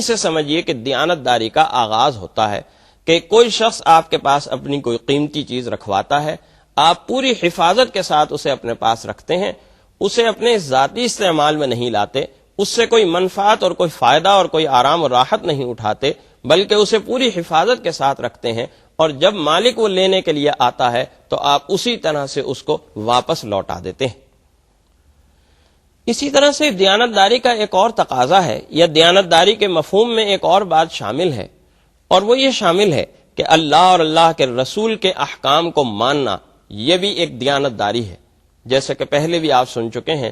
سے سمجھیے کہ دیانت داری کا آغاز ہوتا ہے کہ کوئی شخص آپ کے پاس اپنی کوئی قیمتی چیز رکھواتا ہے، آپ پوری حفاظت کے ساتھ اسے اپنے پاس رکھتے ہیں، اسے اپنے ذاتی استعمال میں نہیں لاتے، اس سے کوئی منفعت اور کوئی فائدہ اور کوئی آرام اور راحت نہیں اٹھاتے، بلکہ اسے پوری حفاظت کے ساتھ رکھتے ہیں، اور جب مالک وہ لینے کے لیے آتا ہے تو آپ اسی طرح سے اس کو واپس لوٹا دیتے ہیں۔ اسی طرح سے دیانتداری کا ایک اور تقاضا ہے، یا دیانتداری کے مفہوم میں ایک اور بات شامل ہے، اور وہ یہ شامل ہے کہ اللہ اور اللہ کے رسول کے احکام کو ماننا، یہ بھی ایک دیانتداری ہے۔ جیسے کہ پہلے بھی آپ سن چکے ہیں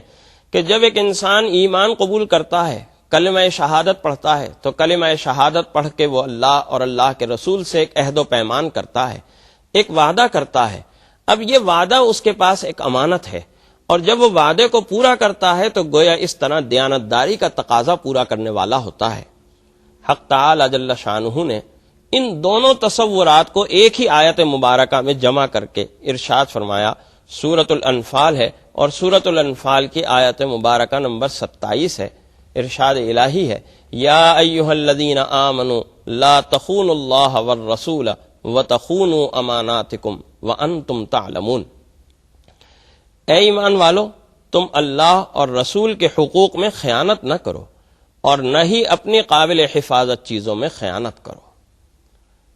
کہ جب ایک انسان ایمان قبول کرتا ہے، کلمہ شہادت پڑھتا ہے، تو کلمہ شہادت پڑھ کے وہ اللہ اور اللہ کے رسول سے ایک عہد و پیمان کرتا ہے، ایک وعدہ کرتا ہے۔ اب یہ وعدہ اس کے پاس ایک امانت ہے، اور جب وہ وعدے کو پورا کرتا ہے تو گویا اس طرح دیانتداری کا تقاضا پورا کرنے والا ہوتا ہے۔ حق تعالی جل شانہ نے ان دونوں تصورات کو ایک ہی آیت مبارکہ میں جمع کر کے ارشاد فرمایا، سورۃ الانفال ہے، اور سورۃ الانفال کی آیت مبارکہ نمبر 27 ہے۔ ارشاد الہی ہے، یا ایھا الذین آمنوا لا تخونوا اللہ والرسول وتخونوا اماناتکم وانتم تعلمون۔ اے ایمان والو، تم اللہ اور رسول کے حقوق میں خیانت نہ کرو، اور نہ ہی اپنی قابل حفاظت چیزوں میں خیانت کرو۔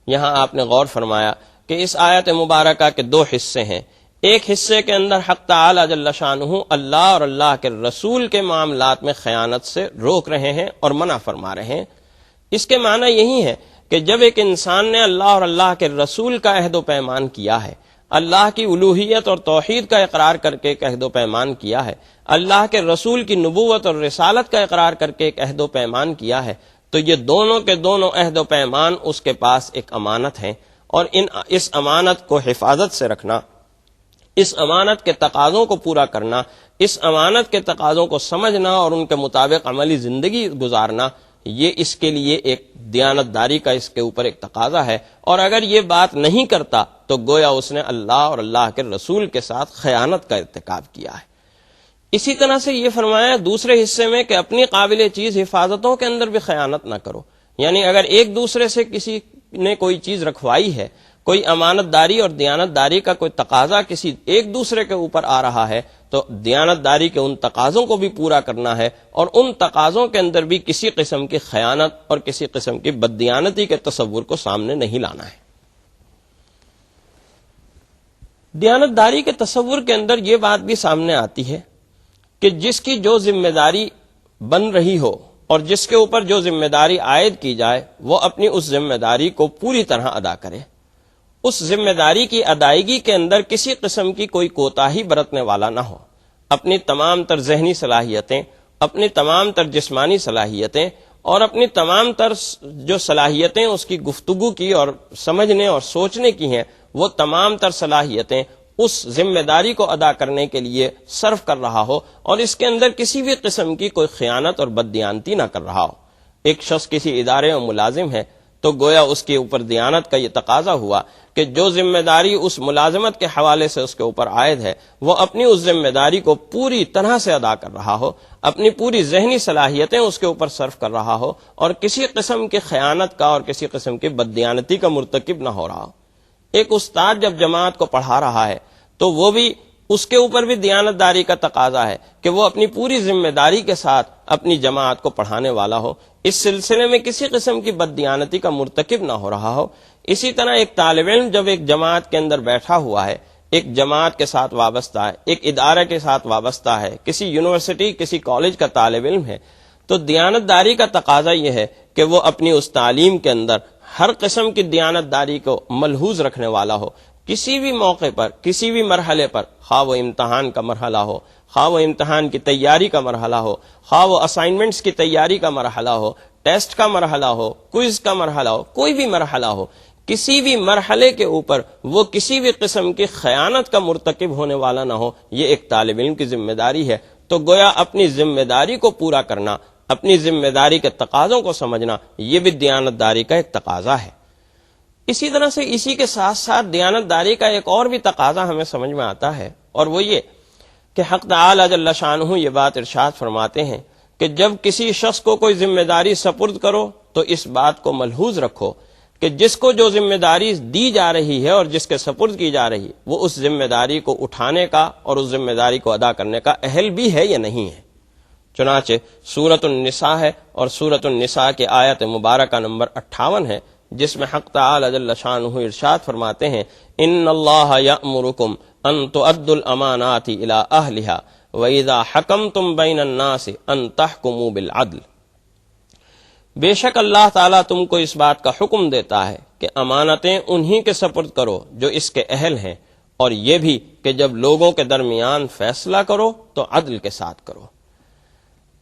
یہاں آپ نے غور فرمایا کہ اس آیت مبارکہ کے دو حصے ہیں۔ ایک حصے کے اندر حق تعالی جل شانہ اللہ اور اللہ کے رسول کے معاملات میں خیانت سے روک رہے ہیں اور منع فرما رہے ہیں۔ اس کے معنی یہی ہے کہ جب ایک انسان نے اللہ اور اللہ کے رسول کا عہد و پیمان کیا ہے، اللہ کی الوہیت اور توحید کا اقرار کر کے ایک عہد و پیمان کیا ہے، اللہ کے رسول کی نبوت اور رسالت کا اقرار کر کے ایک عہد و پیمان کیا ہے، تو یہ دونوں کے دونوں عہد و پیمان اس کے پاس ایک امانت ہیں، اور اس امانت کو حفاظت سے رکھنا، اس امانت کے تقاضوں کو پورا کرنا، اس امانت کے تقاضوں کو سمجھنا اور ان کے مطابق عملی زندگی گزارنا، یہ اس کے لیے ایک دیانتداری کا اس کے اوپر ایک تقاضا ہے۔ اور اگر یہ بات نہیں کرتا تو گویا اس نے اللہ اور اللہ کے رسول کے ساتھ خیانت کا ارتکاب کیا ہے۔ اسی طرح سے یہ فرمایا دوسرے حصے میں کہ اپنی قابل چیز حفاظتوں کے اندر بھی خیانت نہ کرو، یعنی اگر ایک دوسرے سے کسی نے کوئی چیز رکھوائی ہے، کوئی امانت داری اور دیانت داری کا کوئی تقاضا کسی ایک دوسرے کے اوپر آ رہا ہے، تو دیانت داری کے ان تقاضوں کو بھی پورا کرنا ہے، اور ان تقاضوں کے اندر بھی کسی قسم کی خیانت اور کسی قسم کی بددیانتی کے تصور کو سامنے نہیں لانا ہے۔ دیانت داری کے تصور کے اندر یہ بات بھی سامنے آتی ہے کہ جس کی جو ذمہ داری بن رہی ہو اور جس کے اوپر جو ذمہ داری عائد کی جائے، وہ اپنی اس ذمہ داری کو پوری طرح ادا کرے، اس ذمہ داری کی ادائیگی کے اندر کسی قسم کی کوئی کوتاہی برتنے والا نہ ہو، اپنی تمام تر ذہنی صلاحیتیں، اپنی تمام تر جسمانی صلاحیتیں اور اپنی تمام تر جو صلاحیتیں اس کی گفتگو کی اور سمجھنے اور سوچنے کی ہیں، وہ تمام تر صلاحیتیں اس ذمہ داری کو ادا کرنے کے لیے صرف کر رہا ہو، اور اس کے اندر کسی بھی قسم کی کوئی خیانت اور بددیانتی نہ کر رہا ہو۔ ایک شخص کسی ادارے میں ملازم ہے تو گویا اس کے اوپر دیانت کا یہ تقاضا ہوا کہ جو ذمہ داری اس ملازمت کے حوالے سے اس کے اوپر عائد ہے، وہ اپنی اس ذمہ داری کو پوری طرح سے ادا کر رہا ہو، اپنی پوری ذہنی صلاحیتیں اس کے اوپر صرف کر رہا ہو، اور کسی قسم کی خیانت کا اور کسی قسم کی بددیانتی کا مرتکب نہ ہو رہا ہو۔ ایک استاد جب جماعت کو پڑھا رہا ہے تو وہ بھی اس کے اوپر بھی دیانت داری کا تقاضا ہے کہ وہ اپنی پوری ذمہ داری کے ساتھ اپنی جماعت کو پڑھانے والا ہو، اس سلسلے میں کسی قسم کی بددیانتی کا مرتکب نہ ہو رہا ہو۔ اسی طرح ایک طالب علم جب ایک جماعت کے اندر بیٹھا ہوا ہے، ایک جماعت کے ساتھ وابستہ ہے، ایک ادارے کے ساتھ وابستہ ہے، کسی یونیورسٹی کسی کالج کا طالب علم ہے، تو دیانت داری کا تقاضا یہ ہے کہ وہ اپنی اس تعلیم کے اندر ہر قسم کی دیانت داری کو ملحوظ رکھنے والا ہو۔ کسی بھی موقع پر، کسی بھی مرحلے پر، خواہ وہ امتحان کا مرحلہ ہو، خواہ وہ امتحان کی تیاری کا مرحلہ ہو، خواہ وہ اسائنمنٹس کی تیاری کا مرحلہ ہو، ٹیسٹ کا مرحلہ ہو، کوئز کا مرحلہ ہو، کوئی بھی مرحلہ ہو، کسی بھی مرحلے کے اوپر وہ کسی بھی قسم کی خیانت کا مرتکب ہونے والا نہ ہو۔ یہ ایک طالب علم کی ذمہ داری ہے۔ تو گویا اپنی ذمہ داری کو پورا کرنا، اپنی ذمہ داری کے تقاضوں کو سمجھنا، یہ بھی دیانت داری کا ایک تقاضا ہے۔ اسی طرح سے اسی کے ساتھ ساتھ دیانت داری کا ایک اور بھی تقاضا ہمیں سمجھ میں آتا ہے، اور وہ یہ کہ حق تعالی جل شانہ یہ بات ارشاد فرماتے ہیں کہ جب کسی شخص کو کوئی ذمہ داری سپرد کرو تو اس بات کو ملحوظ رکھو کہ جس کو جو ذمہ داری دی جا رہی ہے اور جس کے سپرد کی جا رہی ہے، وہ اس ذمہ داری کو اٹھانے کا اور اس ذمہ داری کو ادا کرنے کا اہل بھی ہے یا نہیں ہے۔ چنانچہ سورۃ النساء ہے، اور سورۃ النساء کی آیت مبارکہ نمبر 58 ہے، جس میں حق تعالی جل شانہ ارشاد فرماتے ہیں، ان اللہ یأمرکم ان تؤدوا الامانات الی اہلھا وَإِذَا حَكَمْتُمْ بَيْنَ النَّاسِ أَن تَحْكُمُوا بِالْعَدْلِ۔ بے شک اللہ تعالیٰ تم کو اس بات کا حکم دیتا ہے کہ امانتیں انہی کے سپرد کرو جو اس کے اہل ہیں، اور یہ بھی کہ جب لوگوں کے درمیان فیصلہ کرو تو عدل کے ساتھ کرو۔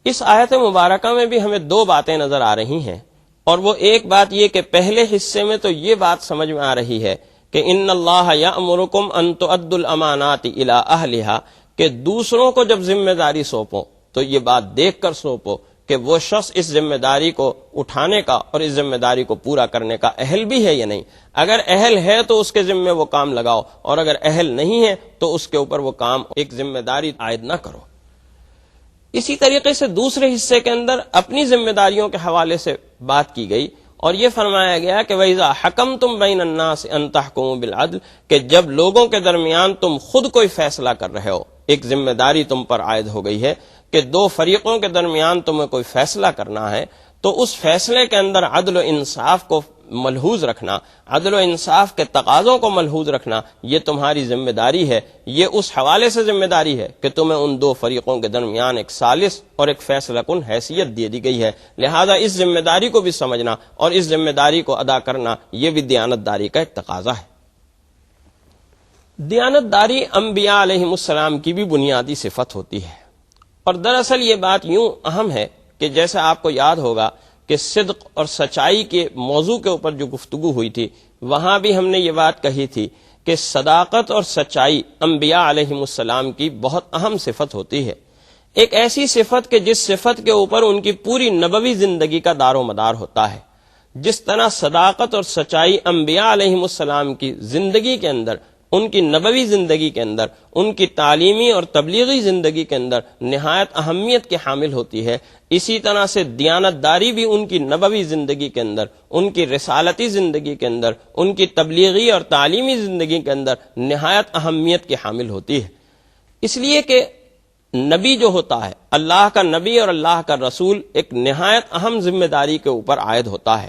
اس آیت مبارکہ میں بھی ہمیں دو باتیں نظر آ رہی ہیں، اور وہ ایک بات یہ کہ پہلے حصے میں تو یہ بات سمجھ میں آ رہی ہے کہ ان اللہ یأمرکم ان تؤدوا الامانات الی اہلہا، کہ دوسروں کو جب ذمہ داری سونپو تو یہ بات دیکھ کر سونپو کہ وہ شخص اس ذمہ داری کو اٹھانے کا اور اس ذمہ داری کو پورا کرنے کا اہل بھی ہے یا نہیں۔ اگر اہل ہے تو اس کے ذمہ وہ کام لگاؤ، اور اگر اہل نہیں ہے تو اس کے اوپر وہ کام ایک ذمہ داری عائد نہ کرو۔ اسی طریقے سے دوسرے حصے کے اندر اپنی ذمہ داریوں کے حوالے سے بات کی گئی، اور یہ فرمایا گیا کہ وَإِذَا حَكَمْتُمْ بَيْنَ النَّاسِ أَن تَحْكُمُوا بِالْعَدْلِ، کہ جب لوگوں کے درمیان تم خود کوئی فیصلہ کر رہے ہو، ایک ذمہ داری تم پر عائد ہو گئی ہے کہ دو فریقوں کے درمیان تمہیں کوئی فیصلہ کرنا ہے، تو اس فیصلے کے اندر عدل و انصاف کو ملحوظ رکھنا، عدل و انصاف کے تقاضوں کو ملحوظ رکھنا، یہ تمہاری ذمہ داری ہے۔ یہ اس حوالے سے ذمہ داری ہے کہ تمہیں ان دو فریقوں کے درمیان ایک ثالث اور ایک فیصلہ کن حیثیت دے دی گئی ہے، لہذا اس ذمہ داری کو بھی سمجھنا اور اس ذمہ داری کو ادا کرنا یہ بھی دیانتداری کا ایک تقاضا ہے۔ دیانتداری انبیاء علیہم السلام کی بھی بنیادی صفت ہوتی ہے، اور دراصل یہ بات یوں اہم ہے کہ جیسے آپ کو یاد ہوگا کہ صدق اور سچائی کے موضوع کے اوپر جو گفتگو ہوئی تھی وہاں بھی ہم نے یہ بات کہی تھی کہ صداقت اور سچائی انبیاء علیہم السلام کی بہت اہم صفت ہوتی ہے، ایک ایسی صفت کہ جس صفت کے اوپر ان کی پوری نبوی زندگی کا دار و مدار ہوتا ہے۔ جس طرح صداقت اور سچائی انبیاء علیہم السلام کی زندگی کے اندر، ان کی نبوی زندگی کے اندر، ان کی تعلیمی اور تبلیغی زندگی کے اندر نہایت اہمیت کے حامل ہوتی ہے، اسی طرح سے دیانتداری بھی ان کی نبوی زندگی کے اندر، ان کی رسالتی زندگی کے اندر، ان کی تبلیغی اور تعلیمی زندگی کے اندر نہایت اہمیت کے حامل ہوتی ہے۔ اس لیے کہ نبی جو ہوتا ہے، اللہ کا نبی اور اللہ کا رسول، ایک نہایت اہم ذمہ داری کے اوپر عائد ہوتا ہے۔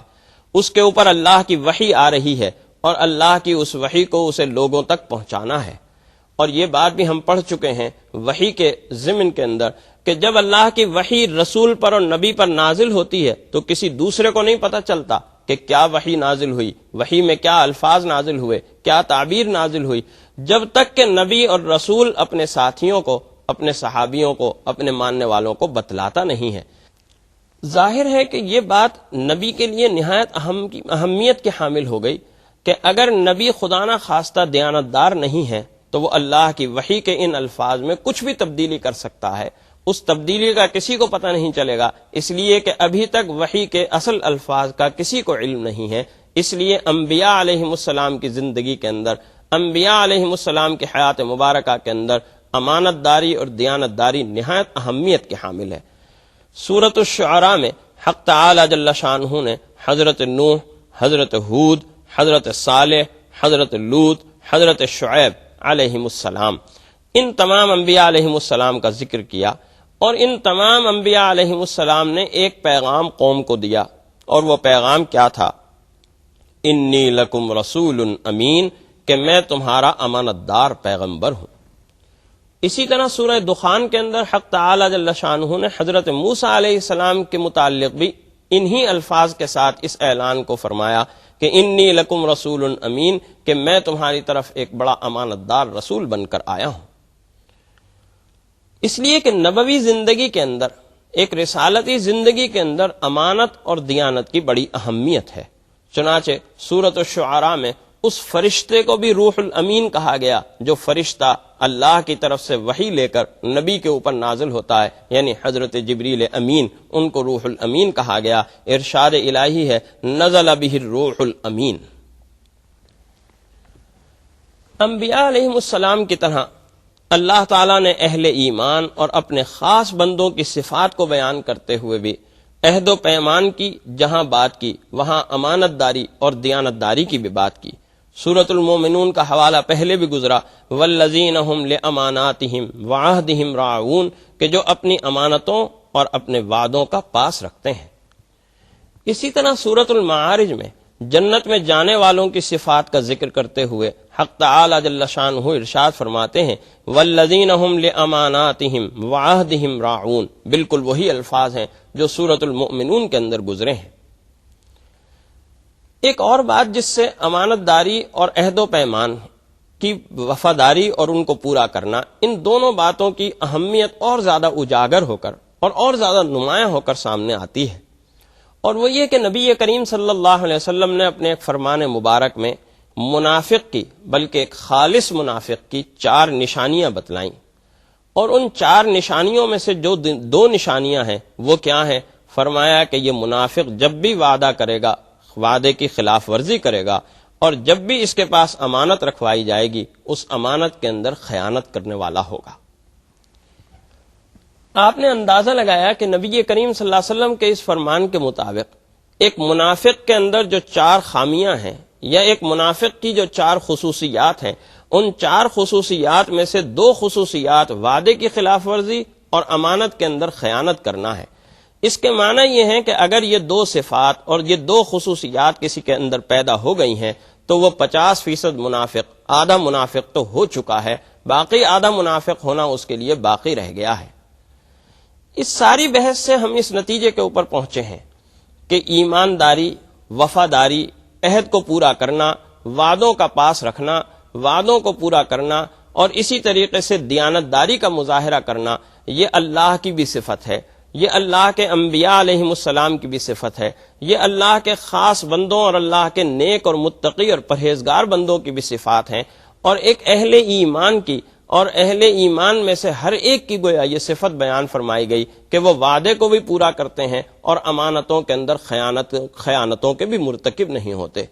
اس کے اوپر اللہ کی وحی آ رہی ہے، اور اللہ کی اس وحی کو اسے لوگوں تک پہنچانا ہے۔ اور یہ بات بھی ہم پڑھ چکے ہیں وحی کے ضمن کے اندر کہ جب اللہ کی وحی رسول پر اور نبی پر نازل ہوتی ہے تو کسی دوسرے کو نہیں پتہ چلتا کہ کیا وحی نازل ہوئی، وحی میں کیا الفاظ نازل ہوئے، کیا تعبیر نازل ہوئی، جب تک کہ نبی اور رسول اپنے ساتھیوں کو، اپنے صحابیوں کو، اپنے ماننے والوں کو بتلاتا نہیں ہے۔ ظاہر ہے کہ یہ بات نبی کے لیے نہایت اہمیت کے حامل ہو گئی کہ اگر نبی خدا نہ خواستہ دیانتدار نہیں ہے تو وہ اللہ کی وحی کے ان الفاظ میں کچھ بھی تبدیلی کر سکتا ہے، اس تبدیلی کا کسی کو پتہ نہیں چلے گا، اس لیے کہ ابھی تک وحی کے اصل الفاظ کا کسی کو علم نہیں ہے۔ اس لیے انبیاء علیہم السلام کی زندگی کے اندر، انبیاء علیہم السلام کی حیات مبارکہ کے اندر امانت داری اور دیانت داری نہایت اہمیت کے حامل ہے۔ سورۃ الشعراء میں حق تعالی جل شانہ نے حضرت نوح، حضرت ہود، حضرت صالح، حضرت لوط، حضرت شعیب علیہم السلام، ان تمام انبیاء علیہم السلام کا ذکر کیا، اور ان تمام انبیاء علیہم السلام نے ایک پیغام قوم کو دیا، اور وہ پیغام کیا تھا؟ انی لکم رسول امین، کہ میں تمہارا امانت دار پیغمبر ہوں۔ اسی طرح سورہ دخان کے اندر حق تعالی جل شانہ نے حضرت موسیٰ علیہ السلام کے متعلق بھی انہی الفاظ کے ساتھ اس اعلان کو فرمایا کہ انی لکم رسول امین، کہ میں تمہاری طرف ایک بڑا امانت دار رسول بن کر آیا ہوں۔ اس لیے کہ نبوی زندگی کے اندر، ایک رسالتی زندگی کے اندر امانت اور دیانت کی بڑی اہمیت ہے۔ چنانچہ سورۃ الشعراء میں اس فرشتے کو بھی روح الامین کہا گیا جو فرشتہ اللہ کی طرف سے وحی لے کر نبی کے اوپر نازل ہوتا ہے، یعنی حضرت جبریل امین، ان کو روح الامین کہا گیا۔ ارشاد الہی ہے نزل بہ الروح الامین۔ انبیاء علیہم السلام کی طرح اللہ تعالیٰ نے اہل ایمان اور اپنے خاص بندوں کی صفات کو بیان کرتے ہوئے بھی عہد و پیمان کی جہاں بات کی وہاں امانت داری اور دیانت داری کی بھی بات کی۔ سورۃ المومنون کا حوالہ پہلے بھی گزرا، والذین هم لاماناتهم وعہدهم راعون، کہ جو اپنی امانتوں اور اپنے وعدوں کا پاس رکھتے ہیں۔ اسی طرح سورۃ المعارج میں جنت میں جانے والوں کی صفات کا ذکر کرتے ہوئے حق تعالی جل شانہ ارشاد فرماتے ہیں والذین هم لاماناتهم وعہدهم راعون، بالکل وہی الفاظ ہیں جو سورۃ المؤمنون کے اندر گزرے ہیں۔ ایک اور بات جس سے امانت داری اور عہد و پیمان کی وفاداری اور ان کو پورا کرنا، ان دونوں باتوں کی اہمیت اور زیادہ اجاگر ہو کر اور زیادہ نمایاں ہو کر سامنے آتی ہے، اور وہ یہ کہ نبی کریم صلی اللہ علیہ وسلم نے اپنے ایک فرمان مبارک میں منافق کی، بلکہ ایک خالص منافق کی 4 نشانیاں بتلائیں، اور ان 4 نشانیوں میں سے جو 2 نشانیاں ہیں وہ کیا ہیں؟ فرمایا کہ یہ منافق جب بھی وعدہ کرے گا وعدے کی خلاف ورزی کرے گا، اور جب بھی اس کے پاس امانت رکھوائی جائے گی اس امانت کے اندر خیانت کرنے والا ہوگا۔ آپ نے اندازہ لگایا کہ نبی کریم صلی اللہ علیہ وسلم کے اس فرمان کے مطابق ایک منافق کے اندر جو 4 خامیاں ہیں، یا ایک منافق کی جو 4 خصوصیات ہیں، ان 4 خصوصیات میں سے 2 خصوصیات وعدے کی خلاف ورزی اور امانت کے اندر خیانت کرنا ہے۔ اس کے معنی یہ ہیں کہ اگر یہ 2 صفات اور یہ 2 خصوصیات کسی کے اندر پیدا ہو گئی ہیں تو وہ 50% منافق، آدھا منافق تو ہو چکا ہے، باقی آدھا منافق ہونا اس کے لیے باقی رہ گیا ہے۔ اس ساری بحث سے ہم اس نتیجے کے اوپر پہنچے ہیں کہ ایمانداری، وفاداری، عہد کو پورا کرنا، وعدوں کا پاس رکھنا، وعدوں کو پورا کرنا، اور اسی طریقے سے دیانتداری کا مظاہرہ کرنا، یہ اللہ کی بھی صفت ہے، یہ اللہ کے انبیاء علیہم السلام کی بھی صفت ہے، یہ اللہ کے خاص بندوں اور اللہ کے نیک اور متقی اور پرہیزگار بندوں کی بھی صفات ہیں، اور ایک اہل ایمان کی اور اہل ایمان میں سے ہر ایک کی گویا یہ صفت بیان فرمائی گئی کہ وہ وعدے کو بھی پورا کرتے ہیں اور امانتوں کے اندر خیانتوں کے بھی مرتکب نہیں ہوتے۔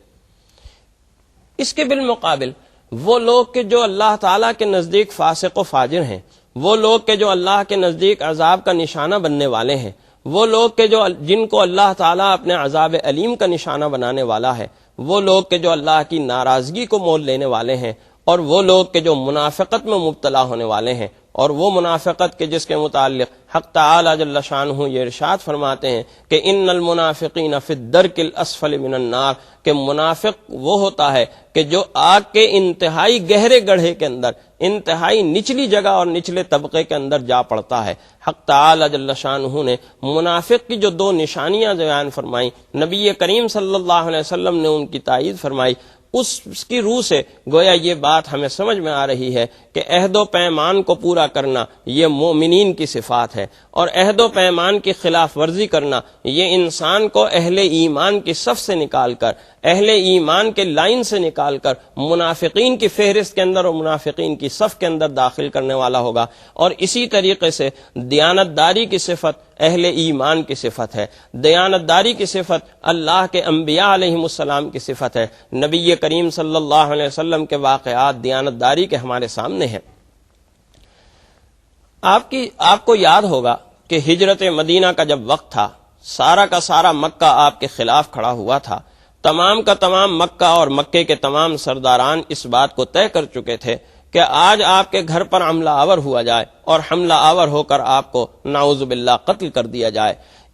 اس کے بالمقابل وہ لوگ کہ جو اللہ تعالیٰ کے نزدیک فاسق و فاجر ہیں، وہ لوگ کہ جو اللہ کے نزدیک عذاب کا نشانہ بننے والے ہیں، وہ لوگ کہ جن کو اللہ تعالیٰ اپنے عذاب علیم کا نشانہ بنانے والا ہے، وہ لوگ کہ جو اللہ کی ناراضگی کو مول لینے والے ہیں، اور وہ لوگ کہ جو منافقت میں مبتلا ہونے والے ہیں، اور وہ منافقت کے جس کے متعلق حق تعالی جل شانہ یہ ارشاد فرماتے ہیں کہ ان المنافقین فی الدرک الاسفل من النار، کہ منافق وہ ہوتا ہے کہ جو آگ کے انتہائی گہرے گڑھے کے اندر، انتہائی نچلی جگہ اور نچلے طبقے کے اندر جا پڑتا ہے۔ حق تعالی جل شانہ نے منافق کی جو 2 نشانیاں بیان فرمائیں، نبی کریم صلی اللہ علیہ وسلم نے ان کی تائید فرمائی، اس کی روح سے گویا یہ بات ہمیں سمجھ میں آ رہی ہے کہ عہد و پیمان کو پورا کرنا یہ مومنین کی صفات ہے، اور عہد و پیمان کی خلاف ورزی کرنا یہ انسان کو اہل ایمان کی صف سے نکال کر، اہل ایمان کے لائن سے نکال کر منافقین کی فہرست کے اندر اور منافقین کی صف کے اندر داخل کرنے والا ہوگا۔ اور اسی طریقے سے دیانتداری کی صفت اہل ایمان کی صفت ہے، دیانتداری کی صفت اللہ کے انبیاء علیہم السلام کی صفت ہے۔ نبی کریم صلی اللہ علیہ وسلم کے واقعات دیانتداری کے ہمارے سامنے ہیں۔ آپ کو یاد ہوگا کہ ہجرت مدینہ کا جب وقت تھا، سارا کا سارا مکہ آپ کے خلاف کھڑا ہوا تھا، تمام کا تمام مکہ اور مکے کے تمام سرداران اس بات کو طے کر چکے تھے کہ آج آپ کے گھر پر حملہ آور ہوا جائے اور حملہ آور ہو کر آپ کو نعوذ باللہ قتل کر دیا جائے۔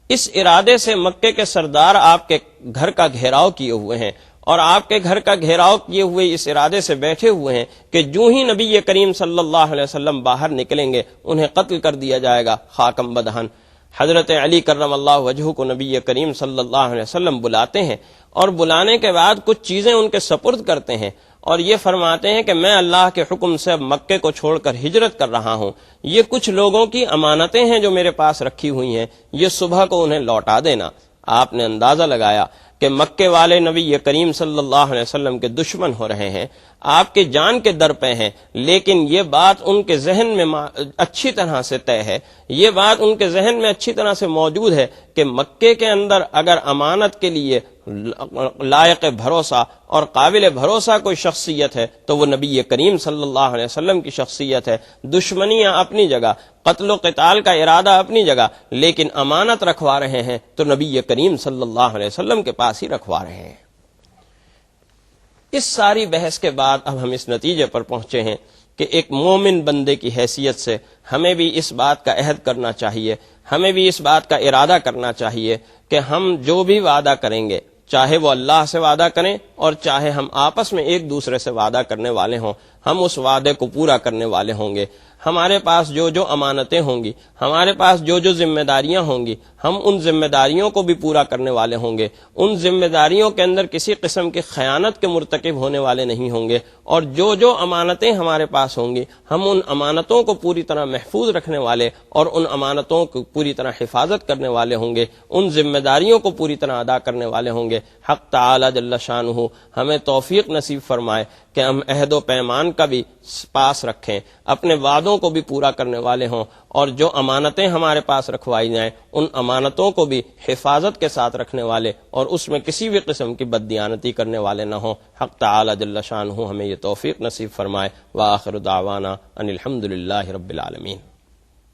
اس ارادے سے مکے کے سردار آپ کے گھر کا گھیراؤ کیے ہوئے ہیں، اور آپ کے گھر کا گھیراؤ کیے ہوئے اس ارادے سے بیٹھے ہوئے ہیں کہ جو ہی نبی کریم صلی اللہ علیہ وسلم باہر نکلیں گے انہیں قتل کر دیا جائے گا خاکم بدہن۔ حضرت علی کرم اللہ وجہہ کو نبی کریم صلی اللہ علیہ وسلم بلاتے ہیں، اور بلانے کے بعد کچھ چیزیں ان کے سپرد کرتے ہیں، اور یہ فرماتے ہیں کہ میں اللہ کے حکم سے اب مکے کو چھوڑ کر ہجرت کر رہا ہوں، یہ کچھ لوگوں کی امانتیں ہیں جو میرے پاس رکھی ہوئی ہیں، یہ صبح کو انہیں لوٹا دینا۔ آپ نے اندازہ لگایا کہ مکے والے نبی کریم صلی اللہ علیہ وسلم کے دشمن ہو رہے ہیں، آپ کے جان کے در پہ ہیں، لیکن یہ بات ان کے ذہن میں اچھی طرح سے طے ہے، یہ بات ان کے ذہن میں اچھی طرح سے موجود ہے کہ مکے کے اندر اگر امانت کے لیے لائق بھروسہ اور قابل بھروسہ کوئی شخصیت ہے تو وہ نبی کریم صلی اللہ علیہ وسلم کی شخصیت ہے۔ دشمنیاں اپنی جگہ، قتل و قتال کا ارادہ اپنی جگہ، لیکن امانت رکھوا رہے ہیں تو نبی کریم صلی اللہ علیہ وسلم کے پاس ہی رکھوا رہے ہیں۔ اس ساری بحث کے بعد اب ہم اس نتیجے پر پہنچے ہیں کہ ایک مومن بندے کی حیثیت سے ہمیں بھی اس بات کا عہد کرنا چاہیے، ہمیں بھی اس بات کا ارادہ کرنا چاہیے کہ ہم جو بھی وعدہ کریں گے چاہے وہ اللہ سے وعدہ کریں اور چاہے ہم آپس میں ایک دوسرے سے وعدہ کرنے والے ہوں، ہم اس وعدے کو پورا کرنے والے ہوں گے۔ ہمارے پاس جو جو امانتیں ہوں گی، ہمارے پاس جو جو ذمہ داریاں ہوں گی، ہم ان ذمہ داریوں کو بھی پورا کرنے والے ہوں گے۔ ان ذمہ داریوں کے اندر کسی قسم کی خیانت کے مرتکب ہونے والے نہیں ہوں گے، اور جو جو امانتیں ہمارے پاس ہوں گی، ہم ان امانتوں کو پوری طرح محفوظ رکھنے والے اور ان امانتوں کو پوری طرح حفاظت کرنے والے ہوں گے، ان ذمہ داریوں کو پوری طرح ادا کرنے والے ہوں گے۔ حق تعالی جل شانہ ہمیں توفیق نصیب فرمائے کہ ہم عہد و پیمان کا بھی پاس رکھیں، اپنے وعدوں کو بھی پورا کرنے والے ہوں، اور جو امانتیں ہمارے پاس رکھوائی جائیں ان امانتوں کو بھی حفاظت کے ساتھ رکھنے والے اور اس میں کسی بھی قسم کی بددیانتی کرنے والے نہ ہوں۔ حق تعالی جل شانہ ہمیں یہ توفیق نصیب فرمائے۔ وآخر دعوانا ان الحمد للہ رب العالمین۔